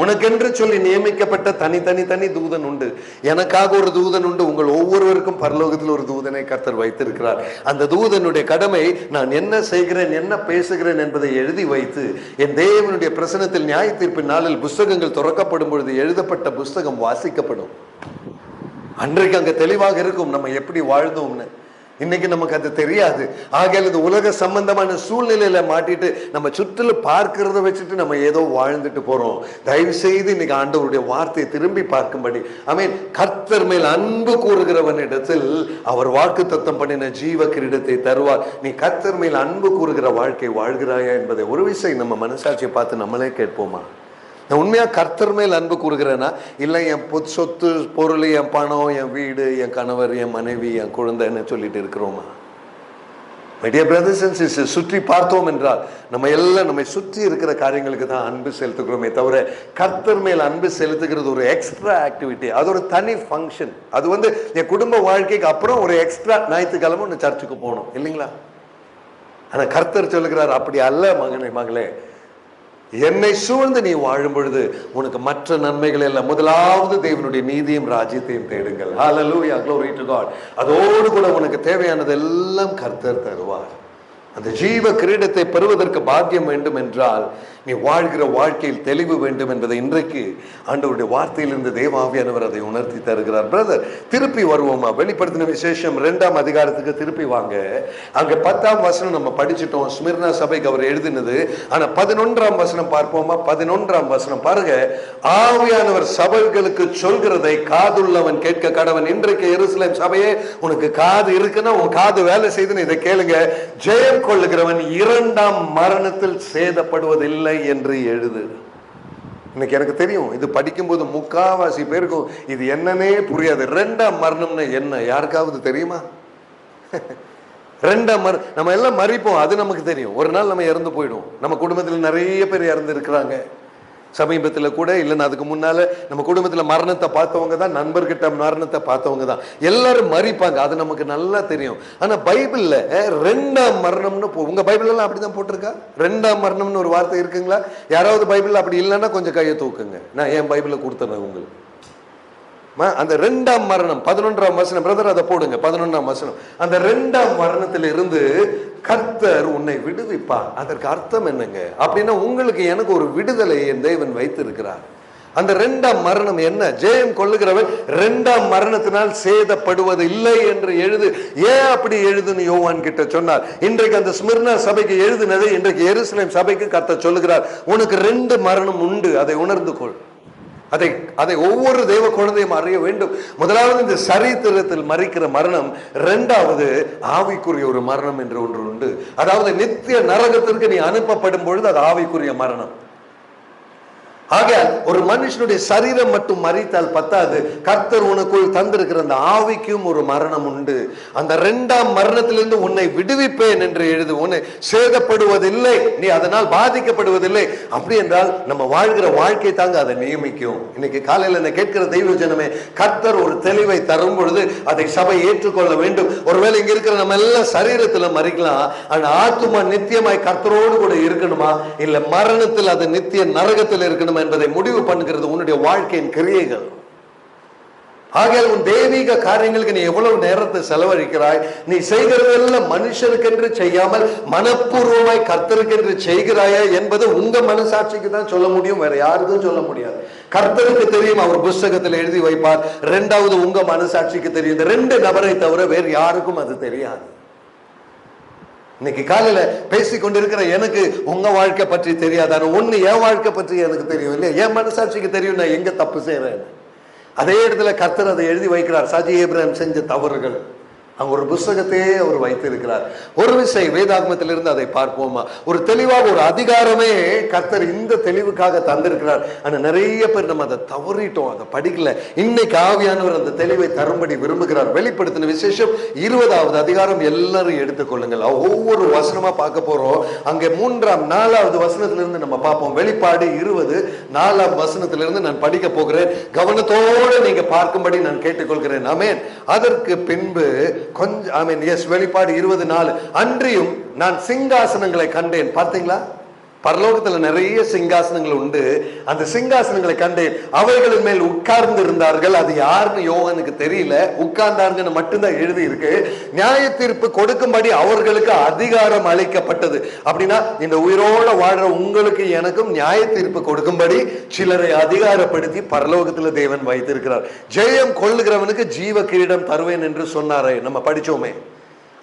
உனக்கென்று சொல்லி நியமிக்கப்பட்ட தனி தூதன் உண்டு. எனக்காக ஒரு தூதன் உண்டு. உங்கள் ஒவ்வொருவருக்கும் பரலோகத்தில் ஒரு தூதனை கர்த்தர் வைத்திருக்கிறார். அந்த தூதனுடைய கடமை நான் என்ன செய்கிறேன், என்ன பேசுகிறேன் என்பதை எழுதி வைத்து என் தேவனுடைய பிரசன்னத்தில் நியாய தீர்ப்பின் நாளில் புஸ்தகங்கள் திறக்கப்படும் பொழுது எழுதப்பட்ட புஸ்தகம் வாசிக்கப்படும். அன்றைக்கு அங்க தெளிவாக இருக்கும் நம்ம எப்படி வாழ்ந்தோம்னு. இன்னைக்கு நமக்கு அது தெரியாது. ஆகையால் இந்த உலக சம்பந்தமான சூழ்நிலையில மாட்டிட்டு நம்ம சுற்றில பார்க்கிறத வச்சுட்டு நம்ம ஏதோ வாழ்ந்துட்டு போறோம். தயவு செய்து இன்னைக்கு ஆண்டவருடைய வார்த்தையை திரும்பி பார்க்கும்படி, ஆமென். கர்த்தர் மேல் அன்பு கூறுகிறவனிடத்தில் அவர் வாக்குத்தத்தம் பண்ணின ஜீவ கிரீடத்தை தருவார். நீ கர்த்தர் மேல் அன்பு கூறுகிற வாழ்க்கை வாழ்கிறாயா என்பதை ஒரு விஷயம் நம்ம மனசாட்சியை பார்த்து நம்மளே கேட்போமா? நான் உண்மையா கர்த்தர் மேல் அன்பு கூறுகிறேன்னா, இல்லை என் சொத்து பொருள், என் பணம், என் வீடு, என் கணவர், என் மனைவி, என் குழந்தைன்னு சொல்லிட்டு இருக்கிறோமா? My dear brothers and sisters, சுற்றி பார்த்தோம் என்றால் நம்ம எல்லாம் நம்மை சுற்றி இருக்கிற காரியங்களுக்கு தான் அன்பு செலுத்துகிறோமே தவிர கர்த்தர் மேல் அன்பு செலுத்துகிறது ஒரு எக்ஸ்ட்ரா ஆக்டிவிட்டி, அது ஒரு தனி ஃபங்க்ஷன். அது என் குடும்ப வாழ்க்கைக்கு அப்புறம் ஒரு எக்ஸ்ட்ரா ஞாயிற்றுக்கிழமை ஒன்று சர்ச்சுக்கு போகணும் இல்லைங்களா? ஆனால் கர்த்தர் சொல்லுகிறார், அப்படி அல்ல மகனே, மகளே. என்னை சூழ்ந்து நீ வாழும் பொழுது உனக்கு மற்ற நன்மைகள் எல்லாம், முதலாவது தேவனுடைய நீதியும் ராஜ்யத்தையும் தேடுங்கள். ஹல்லேலூயா, glory to God. அதோடு கூட உனக்கு தேவையானது எல்லாம் கர்த்தர் தருவார். அந்த ஜீவ கிரீடத்தை பெறுவதற்கு பாக்கியம் வேண்டும் என்றால் நீ வாழ்கிற வாழ்க்கையில் தெளிவு வேண்டும் என்பதை இன்றைக்கு ஆண்டவருடைய வார்த்தையிலிருந்து தேவாவியானவர் அதை உணர்த்தி தருகிறார். பிரதர், திருப்பி வருவோமா? வெளிப்படுத்தின விசேஷம் 2ஆம் அதிகாரத்துக்கு திருப்பி வாங்க. அங்க 10ஆம் வசனம் நம்ம படிச்சுட்டோம், ஸ்மிர்னா சபைக்கு அவர் எழுதினது. ஆனா 11ஆம் வசனம் பார்ப்போமா? 11ஆம் வசனம் பாருங்க. ஆவியானவர் சபைகளுக்கு சொல்கிறதை காதுள்ளவன் கேட்க கடவன். இன்றைக்கு எருசலேம் சபையே, உனக்கு காது இருக்குன்னா உன் காது வேலை செய்துன்னு இதை கேளுங்க. ஜெயம் கொள்ளுகிறவன் 2ஆம் மரணத்தில் சேதப்படுவதில்லை என்று எழுது. இன்னைக்கு எனக்கு தெரியும், இது படிக்கும்போது முக்காவாசி பேருக்கும் இது என்னன்னே புரியாது. 2ஆம் மரணம்னா என்ன யாருக்காவது தெரியுமா? 2ஆம் மரணம் நம்ம எல்லாம் மறிப்போம், அது நமக்கு தெரியும். ஒரு நாள் நம்ம இறந்து போயிடும். நம்ம குடும்பத்தில் நிறைய பேர் இறந்து இருக்கிறாங்க. சமீபத்தில் கூட இல்லைன்னா அதுக்கு முன்னால நம்ம குடும்பத்தில் மரணத்தை பார்த்தவங்க தான், நண்பர்கிட்ட மரணத்தை பார்த்தவங்க தான். எல்லாரும் மறிப்பாங்க, அது நமக்கு நல்லா தெரியும். ஆனா பைபிள்ல 2ஆம் மரணம்னு உங்க பைபிள் எல்லாம் அப்படிதான் போட்டிருக்கா? 2ஆம் மரணம்னு ஒரு வார்த்தை இருக்குங்களா? யாராவது பைபிள் அப்படி இல்லைன்னா கொஞ்சம் கையை தூக்குங்க, நான் என் பைபிளை கொடுத்தேன் உங்களுக்கு. அந்த 2ஆம் மரணம் 11ஆம் வசனம், பிரதர் அதை போடுங்க. 11ஆம் வசனம், அந்த 2ஆம் மரணத்தில் இருந்து கர்த்தர் உன்னை விடுவிப்பார். அதற்கு அர்த்தம் என்னங்க? அப்படின்னா உங்களுக்கு எனக்கு ஒரு விடுதலை என் தேவன் வைத்திருக்கிறார். அந்த 2ஆம் மரணம் என்ன? ஜெயம் கொள்ளுகிறவன் 2ஆம் மரணத்தினால் சேதப்படுவது இல்லை என்று எழுது. ஏன் அப்படி எழுதுன்னு யோவான் கிட்ட சொன்னார். இன்றைக்கு அந்த ஸ்மிர்னா சபைக்கு எழுதினதை இன்றைக்கு எருசலேம் சபைக்கு கர்த்தர் சொல்லுகிறார், உனக்கு 2 மரணம் உண்டு, அதை உணர்ந்து கொள். அதை ஒவ்வொரு தேவ குழந்தையும் அறிய வேண்டும். முதலாவது இந்த சரித்திரத்தில் மரிக்கிற மரணம், 2வது ஆவிக்குரிய ஒரு மரணம் என்று ஒன்று உண்டு. அதாவது நித்திய நரகத்திற்கு நீ அனுப்பப்படும் பொழுது அது ஆவிக்குரிய மரணம். ஆக ஒரு மனுஷனுடைய சரீரம் மட்டும் மரித்தால் பத்தாது, கர்த்தர் உனக்குள் தந்திருக்கிற அந்த ஆவிக்கும் ஒரு மரணம் உண்டு. அந்த 2ஆம் மரணத்திலிருந்து உன்னை விடுவிப்பேன் என்று எழுது. உன்னை சேதப்படுவதில்லை, நீ அதனால் பாதிக்கப்படுவதில்லை. அப்படி என்றால் நம்ம வாழ்கிற வாழ்க்கை தாங்க அதை நியமிக்கும். இன்னைக்கு காலையில் என்ன கேட்கிற தெய்வ ஜனமே, கர்த்தர் ஒரு தெளிவை தரும் பொழுது அதை சபை ஏற்றுக்கொள்ள வேண்டும். ஒருவேளை இங்க இருக்கிற நம்ம எல்லாம் சரீரத்துல மறிக்கலாம், ஆனா ஆத்துமா நித்தியமாய் கர்த்தரோடு கூட இருக்கணுமா, இல்ல மரணத்தில் அது நித்திய நரகத்தில் இருக்கணும் என்பதை முடிவு பண்ணுகிறது உன்னுடைய வாழ்க்கையின் கிரியைகள். ஆகையால் உன் தெய்வீக காரியங்களுக்கு நீ எவ்வளவு நேரத்தை செலவழிக்கிறாய்? நீ செய்கிறதெல்லாம் மனுஷருக்கென்று செய்யாமல் மனப்பூர்வமாய் கர்த்தருக்கென்று செய்கிறாயா என்பது உங்க மனசாட்சிக்கு தான் சொல்ல முடியும், வேற யாருக்கும் சொல்ல முடியாது. கர்த்தருக்கு தெரியும், அவர் புஸ்தகத்தில் எழுதி வைப்பார். 2வது உங்க மனசாட்சிக்கு தெரியும். இந்த 2 நபரை தவிர வேறு யாருக்கும் அது தெரியாது. இன்னைக்கு காலையில பேசிக் கொண்டிருக்கிற எனக்கு உங்க வாழ்க்கை பற்றி தெரியாதான ஒண்ணு, என் வாழ்க்கை பற்றி எனக்கு தெரியும் இல்லையா? என் மனசாட்சிக்கு தெரியும் நான் எங்க தப்பு செய்யறேன். அதே இடத்துல கர்த்தர் அதை எழுதி வைக்கிறார். சாஜி ஏப்ரஹாம் செஞ்ச தவறுகள் அங்க ஒரு புஸ்தகத்தையே அவர் வைத்திருக்கிறார். ஒரு விஷயம் வேதாகமத்திலிருந்து அதை பார்ப்போமா? ஒரு தெளிவாக ஒரு அதிகாரமே கர்த்தர் இந்த தெளிவுக்காக தந்திருக்கிறார். ஆனா நிறைய பேர் நம்ம அதை தவறிட்டோம், அதை படிக்கல. இன்னைக்கு ஆவியானவர் அந்த தெளிவை தரும்படி விரும்புகிறார். வெளிப்படுத்தின விசேஷம் 20வது அதிகாரம் எல்லாரும் எடுத்துக்கொள்ளுங்கள். ஒவ்வொரு வசனமா பார்க்க போறோம். அங்கே 3ஆம் 4வது வசனத்திலிருந்து நம்ம பார்ப்போம். வெளிப்பாடு 20 4ஆம் வசனத்திலிருந்து நான் படிக்க போகிறேன். கவனத்தோடு நீங்க பார்க்கும்படி நான் கேட்டுக்கொள்கிறேன். ஆமென். அதற்கு பின்பு கொஞ்சம் வெளிப்பாடு 24 அன்றியும் நான் சிங்காசனங்களை கண்டேன். பார்த்தீங்களா? பரலோகத்துல நிறைய சிங்காசனங்கள் உண்டு. அந்த சிங்காசனங்களை கண்டேன், அவைகளின் மேல் உட்கார்ந்து இருந்தார்கள். அது யாருன்னு யோவானுக்கு தெரியல, உட்கார்ந்தாருன்னு மட்டும்தான் எழுதி இருக்கு. நியாய தீர்ப்பு கொடுக்கும்படி அவர்களுக்கு அதிகாரம் அளிக்கப்பட்டது. அப்படின்னா இந்த உயிரோட வாழ்ற உங்களுக்கு எனக்கும் நியாய தீர்ப்பு கொடுக்கும்படி சிலரை அதிகாரப்படுத்தி பரலோகத்துல தேவன் வைத்திருக்கிறார். ஜெயம் கொள்ளுகிறவனுக்கு ஜீவ கிரீடம் தருவேன் என்று சொன்னாரே, நம்ம படிச்சோமே.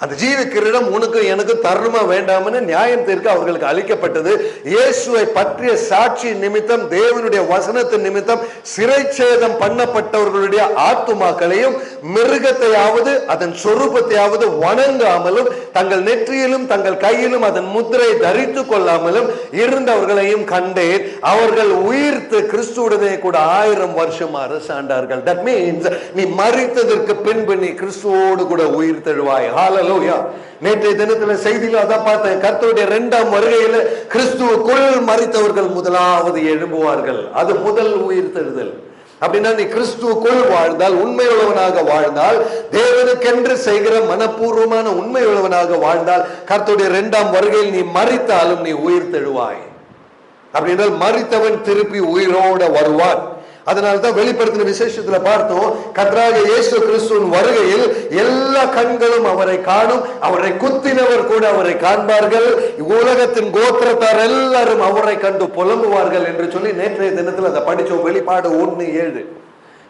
அந்த ஜீவ கிரீடம் உனக்கு எனக்கு தருமா வேண்டாம்னு நியாயம் தீர்க்க அவர்களுக்கு அளிக்கப்பட்டது. இயேசுவை பற்றிய சாட்சி நிமித்தம், தேவனுடைய வசனத்தின் நிமித்தம் சிறைச்சேதம் பண்ணப்பட்டவர்களுடைய ஆத்துமாக்களையும் மிருகத்தையாவது அதன் சொரூபத்தையாவது வணங்காமலும் தங்கள் நெற்றியிலும் தங்கள் கையிலும் அதன் முத்திரை தரித்து கொள்ளாமலும் இருந்தவர்களையும் கண்டேன். அவர்கள் உயிர்த்து கிறிஸ்துவுடனே கூட 1000 வருஷம் அரசாண்டார்கள். தட் மீன்ஸ் நீ மரித்ததற்கு பின்பு நீ கிறிஸ்துவோடு கூட உயிர் தெழுவாய். நேற்றைய தினத்துல செய்தியில அதான் பார்த்தேன். கர்த்தருடைய 2ஆம் வருகையில கிறிஸ்துவுக்குள் மரித்தவர்கள் முதலாவது எழும்புவார்கள். அது முதல் உயிர் தெழுதல். அப்படின்னா நீ கிறிஸ்துவுக்குள் வாழ்ந்தால், உண்மையுள்ளவனாக வாழ்ந்தால், தேவனுக்கென்று செய்கிற மனப்பூர்வமான உண்மையுள்ளவனாக வாழ்ந்தால், கர்த்தருடைய 2ஆம் வருகையில் நீ மரித்தாலும் நீ உயிர் தெழுவாய். அப்படின்றால் மரித்தவன் திருப்பி உயிரோட வருவான். அதனால்தான் வெளிப்படுத்தின விசேஷத்துல பார்த்தோம், கர்த்தராகிய இயேசு கிறிஸ்துவின் வருகையில் எல்லா கண்களும் அவரை காணும், அவரை குத்தினவர் கூட அவரை காண்பார்கள், உலகத்தின் கோத்திரத்தார் எல்லாரும் அவரை கண்டு புலம்புவார்கள் என்று சொல்லி நேற்றைய தினத்தில் அதை படிச்சோம். வெளிப்பாடு 1:7.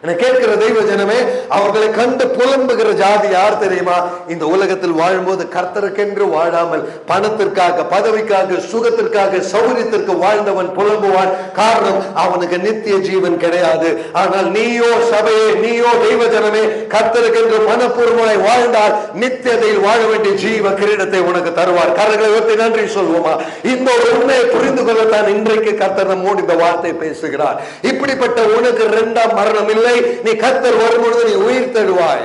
என கேட்கிற தெய்வ ஜனமே, அவர்களை கண்டு புலம்புகிற ஜாதி யார் தெரியுமா? இந்த உலகத்தில் வாழும்போது கர்த்தருக்கென்று வாழாமல் பணத்திற்காக, பதவிக்காக, சுகத்திற்காக, சௌகரியத்திற்கு வாழ்ந்தவன் புலம்புவான். காரணம், அவனுக்கு நித்திய ஜீவன் கிடையாது. ஆனால் நீயோ சபையே, நீயோ தெய்வ ஜனமே, கர்த்தருக்கென்று மனப்பூர்வமாய் வாழ்ந்தால் நித்தியதையில் வாழ வேண்டிய ஜீவ கிரீடத்தை உனக்கு தருவார். கரங்களை உயர்த்தி நன்றி சொல்வோமா? இந்த ஒரு உண்மையை புரிந்து கொள்ளத்தான் இன்றைக்கு கர்த்தர் நம்மோடு இந்த வார்த்தை பேசுகிறார். இப்படிப்பட்ட உனக்கு இரண்டாம் மரணம் இல்லை. நீ கர்த்தர் வரும்பொழுது நீ உயிர் தழுவாய்.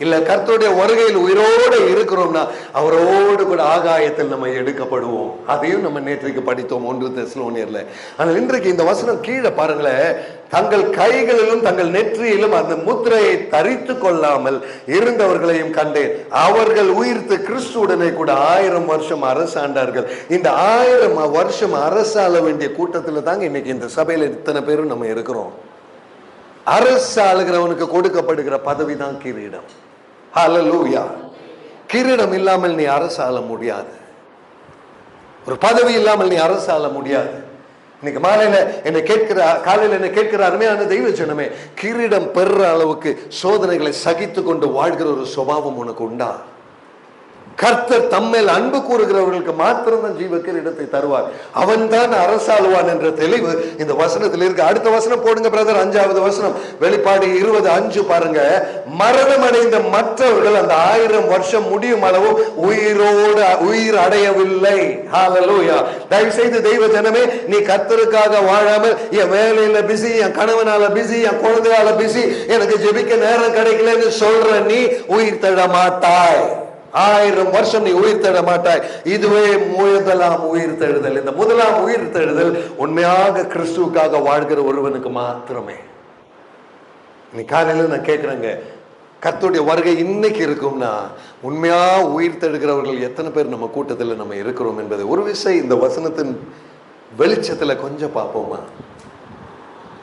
இல்ல கர்த்தருடைய வருகையில் உயிரோடு இருக்கிறோம்னா அவரோடு கூட ஆகாயத்தில் நம்ம எடுக்கப்படுவோம். அதையும் நம்ம நேற்றைக்கு படித்தோம் 1 தெசலோனியர்ல. ஆனால் இன்றைக்கு இந்த வசனம் கீழே பாருங்களேன், தங்கள் கைகளிலும் தங்கள் நெற்றியிலும் அந்த முத்திரையை தரித்து கொள்ளாமல் இருந்தவர்களையும் கண்டேன். அவர்கள் உயிர்த்து கிறிஸ்துவுடனே கூட 1000 வருஷம் அரசாண்டார்கள். இந்த 1000 வருஷம் அரசாள வேண்டிய கூட்டத்தில் தாங்க இன்னைக்கு இந்த சபையில இத்தனை பேரும் நம்ம இருக்கிறோம். அரசு ஆளுகிறவனுக்கு கொடுக்கப்படுகிற பதவி தான் கிரீடம். ஹல்லேலூயா. கிரீடம் இல்லாமல் நீ அரசு ஆள முடியாது. ஒரு பதவி இல்லாமல் நீ அரசு ஆள முடியாது. இன்னைக்கு மாலையில என்னை கேட்கிற, காலையில என்னை கேட்கிற அருமையான தெய்வ ஜனமே, கிரீடம் பெறுற அளவுக்கு சோதனைகளை சகித்து கொண்டு வாழ்கிற ஒரு சுபாவம் உனக்கு உண்டா? கர்த்தர் தம்மேல் அன்பு கூறுகிறவர்களுக்கு மாத்திரம்தான் ஜீவ கிரீடத்தை தருவார். அவன் தான் அரசாளுவான் என்ற தெளிவு இந்த வசனத்தில் இருக்கு. அடுத்த வசனம் போடுங்க பிரதர், 5வது வசனம், வெளிப்பாடு 20:5 பாருங்க. மரணம் அடைந்த மற்றவர்கள் அந்த 1000 வருஷம் முடியும் அளவு உயிர் அடையவில்லை. ஹல்லேலூயா. தயவு செய்து தெய்வ ஜனமே, நீ கர்த்தருக்காக வாழாமல் என் வேலையில பிஸி, என் கணவனால பிஸி, என் குழந்தையால பிஸி, எனக்கு ஜெபிக்க நேரம் கிடைக்கலன்னு சொல்ற நீ உயிர் தழ மாட்டாய். 1000 வருஷம் நீ உயிர் தழ மாட்டாய். இதுவே முதலாம் உயிர் தழுதல். இந்த முதலாம் உயிர் தழுதல் உண்மையாக கிறிஸ்துவுக்காக வாழ்கிற ஒருவனுக்கு மாத்திரமே. இன்னைக்கு காலையில நான் கேட்கிறேங்க, கர்த்தருடைய வருகை இன்னைக்கு இருக்கும்னா உண்மையா உயிர் தழுகிறவர்கள் எத்தனை பேர் நம்ம கூட்டத்தில் நம்ம இருக்கிறோம் என்பது ஒரு விஷயம் இந்த வசனத்தின் வெளிச்சத்துல கொஞ்சம் பார்ப்போமா?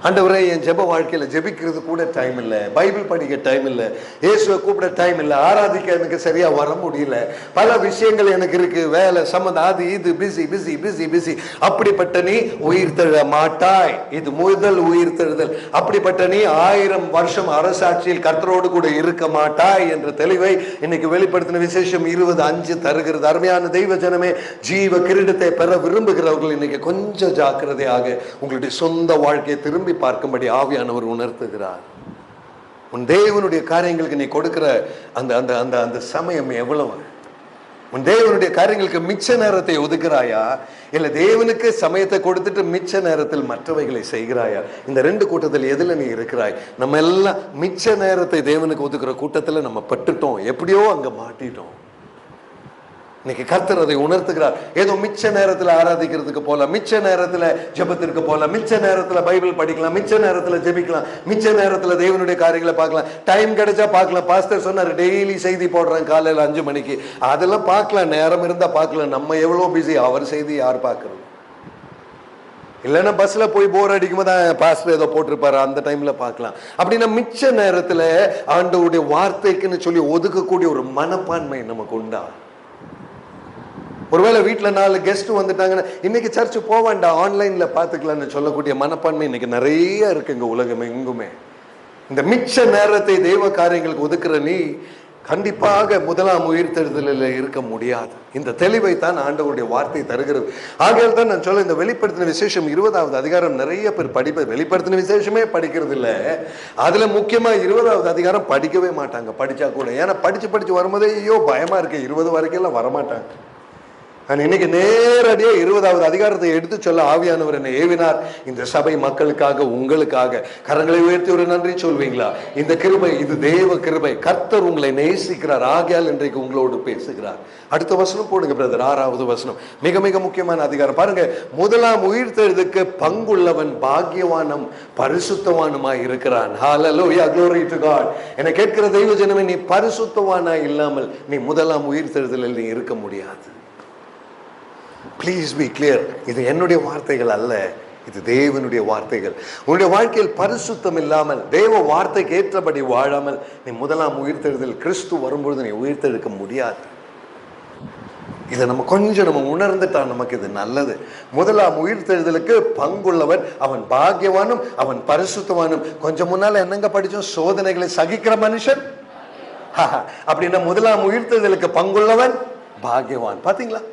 ஆண்டவரே, என் ஜெப வாழ்க்கையில ஜெபிக்கிறது கூட டைம் இல்லை, பைபிள் படிக்க டைம் இல்லை, இயேசுவை கூப்பிட டைம் இல்லை, ஆராதிக்க எனக்கு சரியா வர முடியல, பல விஷயங்கள் எனக்கு இருக்கு, வேலை சம்பந்தம், அது இது, பிஸி பிஸி பிஸி பிஸி. அப்படிப்பட்ட நீ உயிர் தழ மாட்டாய். இது முதல் உயிர் தழுதல். அப்படிப்பட்ட நீ 1000 வருஷம் அரசாட்சியில் கர்த்தரோடு கூட இருக்க மாட்டாய் என்ற தெளிவை இன்னைக்கு வெளிப்படுத்தின விசேஷம் 20:5 தருகிறது. அருமையான தெய்வ ஜனமே, ஜீவ கிரீடத்தை பெற விரும்புகிறவர்கள் இன்னைக்கு கொஞ்சம் ஜாக்கிரதையாக உங்களுடைய சொந்த வாழ்க்கையை திரும்பி பார்க்கும்படி ஆவியானவர் உணர்த்துகிறார். உன் தேவனுடைய காரியங்களுக்கு நீ கொடுக்கிற அந்த அந்த அந்த அந்த சமயம் எவ்வளவு? உன் தேவனுடைய காரியங்களுக்கு மிச்ச நேரத்தை ஒதுக்குறாயா, இல்ல தேவனுக்கு சமயத்தை கொடுத்துட்டு மிச்ச நேரத்தில் மற்றவைகளை செய்கிறாயா? இந்த 2 கூட்டத்தில் எதுல நீ இருக்கிறாய்? நம்ம எல்லாம் மிச்ச நேரத்தை தேவனுக்கு ஒதுக்குற கூட்டத்துல நம்ம பட்டுட்டோம், எப்படியோ அங்க மாட்டிட்டோம். இன்னைக்கு கர்த்தர் அதை உணர்த்துகிறார். ஏதோ மிச்ச நேரத்துல ஆராதிக்கிறதுக்கு போல, மிச்ச நேரத்துல ஜெபத்திற்கு போல, மிச்ச நேரத்துல பைபிள் படிக்கலாம், மிச்ச நேரத்துல ஜெபிக்கலாம், மிச்ச நேரத்துல தேவனுடைய காரியங்களை பார்க்கலாம், டைம் கிடைச்சா பார்க்கலாம். பாஸ்டர் சொன்னார், டெய்லி செய்தி போடுறேன் காலையில 5 மணிக்கு, அதெல்லாம் பார்க்கலாம், நேரம் இருந்தா பார்க்கலாம். நம்ம எவ்வளவு பிஸி, அவர் செய்தி யார் பார்க்கறது? இல்லைன்னா பஸ்ல போய் போர் அடிக்கும் போது பாஸ்டர் ஏதோ போட்டிருப்பாரு, அந்த டைம்ல பார்க்கலாம். அப்படின்னா மிச்ச நேரத்துல ஆண்டவருடைய வார்த்தைக்குன்னு சொல்லி ஒதுக்கக்கூடிய ஒரு மனப்பான்மை நமக்கு உண்டா? ஒருவேளை வீட்டுல 4 கெஸ்ட் வந்துட்டாங்கன்னா இன்னைக்கு சர்ச்சு போக வேண்டாம், ஆன்லைன்ல பாத்துக்கலாம்னு சொல்லக்கூடிய மனப்பான்மை இன்னைக்கு நிறைய இருக்கு இங்க உலகம் எங்குமே. இந்த மிச்ச நேரத்தை தெய்வ காரியங்களுக்கு ஒதுக்குற நீ கண்டிப்பாக முதலாம் உயிர் தழுதலில் இருக்க முடியாது. இந்த தெளிவை தான் ஆண்டவருடைய வார்த்தை தருகிறது. ஆகையால் தான் நான் சொல்ல, இந்த வெளிப்படுத்தின விசேஷம் 20வது அதிகாரம் நிறைய பேர் வெளிப்படுத்தின விசேஷமே படிக்கிறது இல்லை. அதுல முக்கியமா 20வது அதிகாரம் படிக்கவே மாட்டாங்க, படிச்சா கூட. ஏன்னா படிச்சு வரும்போதே ஐயோ பயமா இருக்கு, 20 வரைக்கும் எல்லாம் வரமாட்டாங்க. இன்னைக்கு நேரடியா 20வது அதிகாரத்தை எடுத்து சொல்ல ஆவியானவர் என்னை ஏவினார். இந்த சபை மக்களுக்காக, உங்களுக்காக. கரங்களை உயர்த்தி ஒரு நன்றி சொல்வீங்களா? இந்த கிருபை, இது தேவ கிருபை. கர்த்தர் உங்களை நேசிக்கிறார், ஆகையால் இன்றைக்கு உங்களோடு பேசுகிறார். அடுத்த வசனம் போடுங்க பிரதர், 6வது வசனம், மிக மிக முக்கியமான அதிகாரம் பாருங்க. முதலாம் உயிர் தெழுதலுக்கு பங்குள்ளவன் பாக்கியவானும் பரிசுத்தவானுமாய் இருக்கிறான். ஹல்லேலூயா, glory to God. என்னை கேட்கிற தெய்வ ஜனமே, நீ பரிசுத்தவானாய் இல்லாமல் நீ முதலாம் உயிர் தெழுதலில் நீ இருக்க முடியாது. Please be clear. இது என்னுடைய வார்த்தைகள் அல்ல, இது தேவனுடைய வார்த்தைகள். உன்னுடைய வாழ்க்கையில் பரிசுத்தம் இல்லாமல், தேவ வார்த்தைக்கு ஏற்றபடி வாழாமல் நீ முதலாம் உயிர்த்தெழுதல் கிறிஸ்து வரும்பொழுது நீ உயிர்த்தெழுக்க முடியாது. இதை நம்ம கொஞ்சம் உணர்ந்துட்டா நமக்கு இது நல்லது. முதலாம் உயிர்த்தெழுதலுக்கு பங்குள்ளவன் அவன் பாக்கியவானும் அவன் பரிசுத்தவானும். கொஞ்சம் முன்னால என்னங்க படிச்சோம்? சோதனைகளை சகிக்கிற மனுஷன். அப்படின்னா முதலாம் உயிர்த்தெழுதலுக்கு பங்குள்ளவன் பாக்கியவான். பாத்தீங்களா?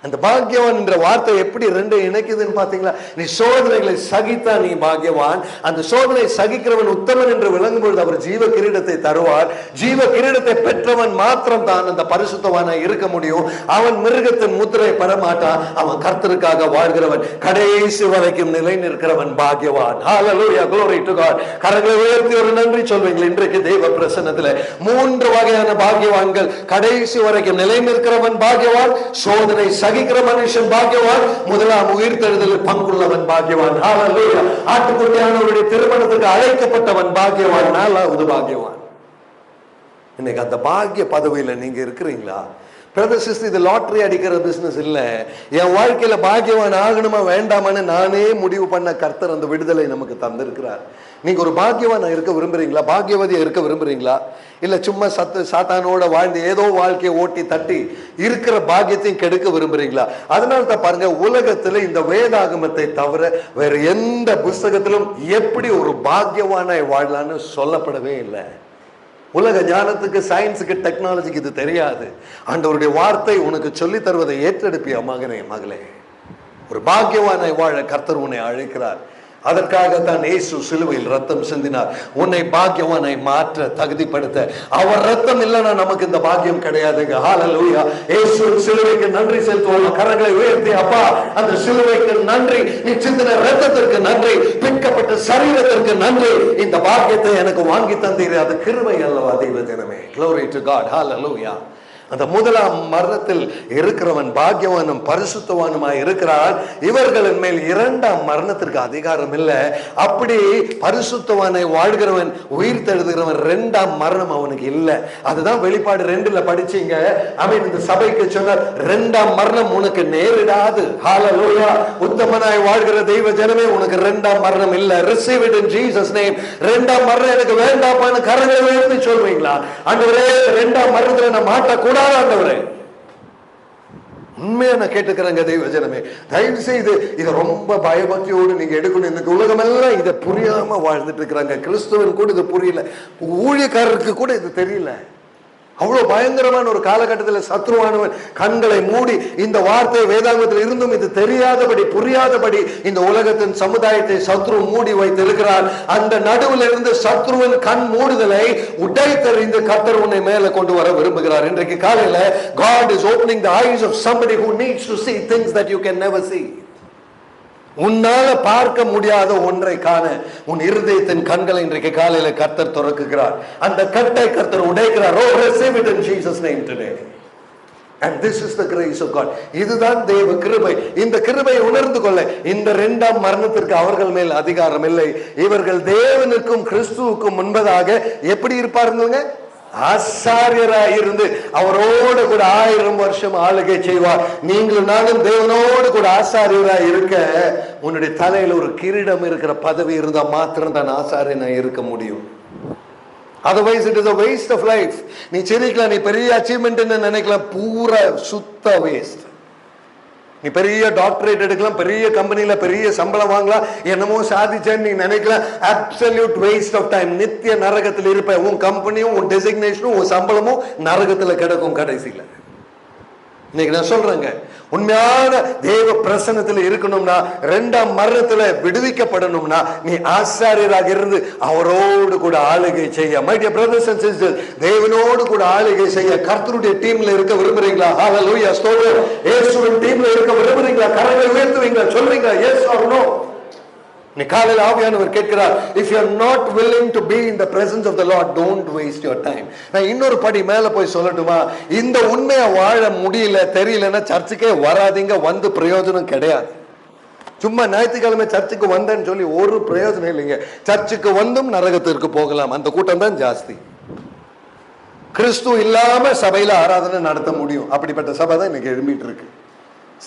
அந்த பாக்கியவான் என்ற வார்த்தை எப்படி ரெண்டு இணைக்குதுன்னு பாத்தீங்களா? நீ சோதனைகளை சகித்தா நீ பாக்கியவான். அந்த சோதனை சகிக்கிறவன் உத்தமன் என்று விளங்கும் பொழுது அவர் ஜீவ கிரீடத்தை தருவார். ஜீவ கிரீடத்தை பெற்றவன் மாத்திரம் தான் அந்த பரிசுத்தவானா இருக்க முடியும். அவன் மிருகத்தின் முத்திரை பெறமாட்டான். அவன் கர்த்தருக்காக வாழ்கிறவன், கடைசி வரைக்கும் நிலை நிற்கிறவன் பாக்கியவான். ஹல்லேலூயா, glory to God. கரங்களை உயர்த்தி ஒரு நன்றி சொல்வீங்க. இன்றைக்கு தேவ பிரசன்னத்துல 3 வகையான பாக்கியவான்கள். கடைசி வரைக்கும் நிலை நிற்கிறவன் பாக்கியவான், சோதனை சகிக்கிற மனுஷன் பாக்கியவான், முதலாம் உயிர்த்தெழுதலில் பங்குள்ளவன் பாக்கியவான். ஹல்லேலூயா. ஆட்டுக்குட்டியானவருடைய திருமணத்துக்கு அழைக்கப்பட்டவன் பாக்கியவான், 4வது பாக்கியவான். இன்னைக்கு அந்த பாக்கிய பதவியில நீங்க இருக்கிறீங்களா? பிரதர் சிஸ்டர், இது லாட்டரி அடிக்கிற பிசினஸ் இல்ல. என் வாழ்க்கையில பாக்கியவான் ஆகணுமா வேண்டாமான்னு நானே முடிவு பண்ண கர்த்தர் அந்த விடுதலை நமக்கு தந்திருக்கிறார். நீங்க ஒரு பாக்கியவானா இருக்க விரும்புறீங்களா? பாக்கியவதியா இருக்க விரும்புறீங்களா? இல்ல சும்மா சாத்தானோட வாழ்ந்து ஏதோ வாழ்க்கையை ஓட்டி தட்டி இருக்கிற பாக்கியத்தையும் கெடுக்க விரும்புறீங்களா? அதனால தான் பாருங்க, உலகத்துல இந்த வேதாகமத்தை தவிர வேற எந்த புஸ்தகத்திலும் எப்படி ஒரு பாக்கியவானாய் வாழலான்னு சொல்லப்படவே இல்லை. உலக ஞானத்துக்கு, சயின்ஸுக்கு, டெக்னாலஜிக்கு இது தெரியாது. ஆண்டவருடைய வார்த்தை உனக்கு சொல்லி தருவதை ஏற்றெடுப்பியா மகனே, மகளே? ஒரு பாக்கியவானாய் வாழ கர்த்தர் உன்னை அழைக்கிறார். அதற்காகத்தான் இயேசு சிலுவையில் ரத்தம் சிந்தினார், உன்னை பாக்கியவானை மாற்ற தகுதிப்படுத்த. அவர் ரத்தம் இல்லைன்னா நமக்கு இந்த பாக்கியம் கிடையாதுங்க. ஹல்லேலூயா. இயேசு சிலுவைக்கு நன்றி செலுத்துவோம். கரங்களை உயர்த்தி, அப்பா அந்த சிலுவைக்கு நன்றி, நீ சிந்தின ரத்தத்திற்கு நன்றி, பிற்கப்பட்ட சரீரத்திற்கு நன்றி, இந்த பாக்கியத்தை எனக்கு வாங்கி தந்தீரே, அது கிருபை அல்லவா தெய்வ ஜனமே. Glory to God. Hallelujah. அந்த முதலாம் மரணத்தில் இருக்கிறவன் பாக்கியவானும் பரிசுத்தவானுமாய் இருக்கிறான். இவர்களின் மேல் 2ஆம் மரணத்திற்கு அதிகாரம் இல்லை. அப்படி பரிசுத்தவானை வாழ்கிறவன், உயிர் தெழுதுகிறவன், 2ஆம் மரணம் அவனுக்கு இல்லை. அதுதான் வெளிப்பாடு 2ல படிச்சீங்க. அவன் இந்த சபைக்கு சொன்னார், 2ஆம் மரணம் உனக்கு நேரிடாது. ஹல்லேலூயா. உத்தமனாய் வாழ்கிற தெய்வ ஜனமே, உனக்கு 2ஆம் மரணம் இல்லை. Receive it in Jesus name. 2ஆம் மரணம் எனக்கு வேண்டாப்பான்னு கரங்களை உயர்த்தி சொல்வீங்களா? ஆண்டவரே, 2ஆம் மரணத்துல நான் மாட்டக்கூடாது ஆண்டவரே. உண்மையா நான் கேட்டுக்கிறேங்க தெய்வ ஜனமே, தயவு செய்து இதை ரொம்ப பயபக்தியோடு நீங்க எடுக்கணும். இந்த உலகம் எல்லாம் இதை புரியாம வாழ்ந்துட்டு இருக்கிறாங்க. கிறிஸ்துவன் கூட இது புரியல, ஊழியக்காரருக்கு கூட இது தெரியல. அவ்வளவு பயங்கரமான ஒரு காலகட்டத்தில் சத்ருவானவன் கண்களை மூடி இந்த வார்த்தை வேதாகமத்தில் இருந்தும் இது தெரியாதபடி, புரியாதபடி இந்த உலகத்தின் சமுதாயத்தை சத்ரு மூடி வைத்திருக்கிறார். அந்த நடுவில் இருந்து சத்ருவின் கண் மூடுதலை உடைத்தறிந்து கர்த்தர் உன்னை மேல கொண்டு வர விரும்புகிறார். இன்றைக்கு காலையில God is opening the eyes of somebody who needs to see things that you can never see. உன்னால பார்க்க முடியாத ஒன்றை காண உன் இருதயத்தின் கண்களை இன்றைக்கு காலையில கர்த்தர் திறக்குகிறார். அந்த கட்டை கர்த்தர் உடைக்கிறார். Oh, receive it in Jesus name today. And this is the grace of God. இதுதான் தேவ கிருபை. இந்த கிருபையை உணர்ந்து கொள்ள இந்த 2ஆம் மரணத்திற்கு அவர்கள் மேல் அதிகாரம் இல்லை. இவர்கள் தேவனுக்கும் கிறிஸ்துவுக்கும் முன்பதாக எப்படி இருப்பாருங்க? ஆசாரியராய் இருந்து அவரோடு கூட 1000 வருஷம் ஆளுகை செய்வார். நீங்களும் நானும் தேவனோடு கூட ஆசாரியராய் இருக்க, உன்னுடைய தலையில ஒரு கிரீடம் இருக்கிற பதவி இருந்தா மாத்திரம் தான் ஆசாரியனாய் இருக்க முடியும். Otherwise it is a waste of life. நீ சிரிக்கலாம், நீ பெரிய அச்சீவ்மெண்ட் நினைக்கலாம், பூரா சுத்த வேஸ்ட். நீ பெரிய டாக்டரேட் எடுக்கலாம், பெரிய கம்பெனில பெரிய சம்பளம் வாங்கலாம், என்னமோ சாதிச்சேன்னு நீ நினைக்கலாம். Absolute waste of time. நித்திய நரகத்தில் இருப்ப. உன் கம்பெனியும் உன் டெசிக்னேஷனும் உன் சம்பளமும் நரகத்துல கிடக்கும் கடைசியில. இன்னைக்கு நான் சொல்றேங்க, உண்மையான தேவ பிரசன்னத்தில் இருக்கணும்னா, 2ஆம் மரணத்துல விடுவிக்கப்படணும்னா, நீ ஆசாரியராக இருந்து அவரோடு கூட ஆளுகை செய்ய. My dear brothers and sisters, தேவனோடு கூட ஆளுகை செய்ய கர்த்தருடைய டீம்ல இருக்க விரும்புறீங்களா? ஹல்லேலூயா, ஸ்தோத்திரம். இயேசுவின் டீம்ல இருக்க விரும்புறீங்களா? கரங்களை உயர்த்துவீங்களா? சொல்றீங்களா எஸ் ஆர் நோ? நீ காலையில் ஆவியானவர் கேட்கிறார், if you are not willing to be in the presence of the Lord, don't waste your time. நான் இன்னொரு படி மேல போய் சொல்லட்டுமா? இந்த உண்மையை வாழ முடியல, தெரியலன்னா சர்ச்சுக்கே வராதீங்க. வந்து பிரயோஜனம் கிடையாது. சும்மா ஞாயிற்றுக்கிழமை சர்ச்சுக்கு வந்தேன்னு சொல்லி ஒரு பிரயோஜனம் இல்லைங்க. சர்ச்சுக்கு வந்தும் நரகத்திற்கு போகலாம். அந்த கூட்டம் தான் ஜாஸ்தி. கிறிஸ்து இல்லாம சபையில ஆராதனை நடத்த முடியும். அப்படிப்பட்ட சபை தான் இன்னைக்கு எழும்பிட்டு இருக்கு.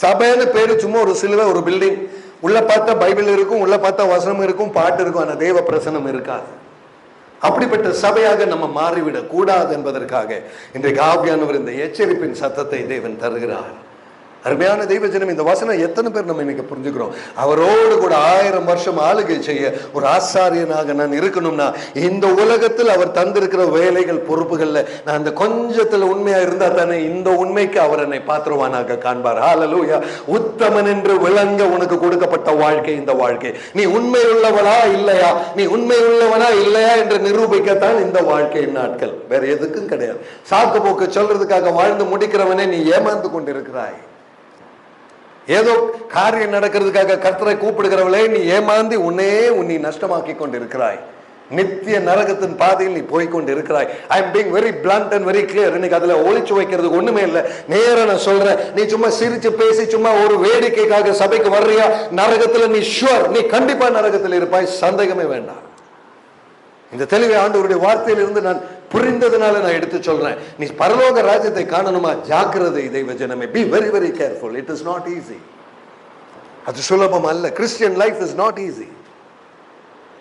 சபைன்னு பேரு சும்மா ஒரு சிலுவை, ஒரு பில்டிங். உள்ள பார்த்தா பைபிள் இருக்கும், உள்ள பார்த்தா வசனம் இருக்கும், பாட்டு இருக்கும், ஆனா தேவ பிரசனம் இருக்காது. அப்படிப்பட்ட சபையாக நம்ம மாறிவிடக் கூடாது என்பதற்காக இன்றைக்கு ஆவியானவர் இந்த எச்சரிப்பின் சத்தத்தை தேவன் தருகிறார். அருமையான தெய்வ ஜனம், இந்த வசனம் எத்தனை பேர் நம்ம இன்னைக்கு புரிஞ்சுக்கிறோம்? அவரோடு கூட 1000 வருஷம் ஆளுகை செய்ய ஒரு ஆசாரியனாக நான் இருக்கணும்னா, இந்த உலகத்தில் அவர் தந்திருக்கிற வேலைகள் பொறுப்புகள்ல நான் அந்த கொஞ்சத்துல உண்மையா இருந்தா தானே இந்த உண்மைக்கு அவர் என்னை பாத்திரவானாக காண்பார். ஹல்லேலூயா. உத்தமன் என்று விளங்க உனக்கு கொடுக்கப்பட்ட வாழ்க்கை இந்த வாழ்க்கை. நீ உண்மை உள்ளவனா இல்லையா, நீ உண்மை உள்ளவனா இல்லையா என்று நிரூபிக்கத்தான் இந்த வாழ்க்கை நாட்கள். வேற எதுக்கும் கிடையாது. சாக்கு போக்கு சொல்றதுக்காக வாழ்ந்து முடிக்கிறவனே நீ ஏமாந்து கொண்டிருக்கிறாய். ஏதோ காரியம் நடக்கிறதுக்காக கர்த்தரை கூப்பிடுகிறவளே நீ ஏமாந்தி உன்னை நஷ்டமாக்கி கொண்டிருக்கிறாய். நித்திய நரகத்தின் பாதையில் நீ போய்கொண்டு இருக்கிறாய். I am being very blunt and very clear. இன்னைக்கு அதுல ஒளிச்சு வைக்கிறதுக்கு ஒண்ணுமே இல்லை. நேரா நான் சொல்றேன், நீ சும்மா சிரிச்சு பேசி சும்மா ஒரு வேடிக்கைக்காக சபைக்கு வர்றியா, நரகத்துல நீ ஷுவர், நீ கண்டிப்பா நரகத்தில் இருப்பாய், சந்தேகமே வேண்டாம். இந்த தெளிவை ஆண்டவருடைய வார்த்தையில் இருந்து நான் புரிந்ததுனால நான் எடுத்து சொல்றேன். நீ பரலோக ராஜ்யத்தை காணணுமா, ஜாக்கிரதை தெய்வ ஜனமே. Be very very careful. It is not easy. அது சுலபம் அல்ல. Christian life is not easy.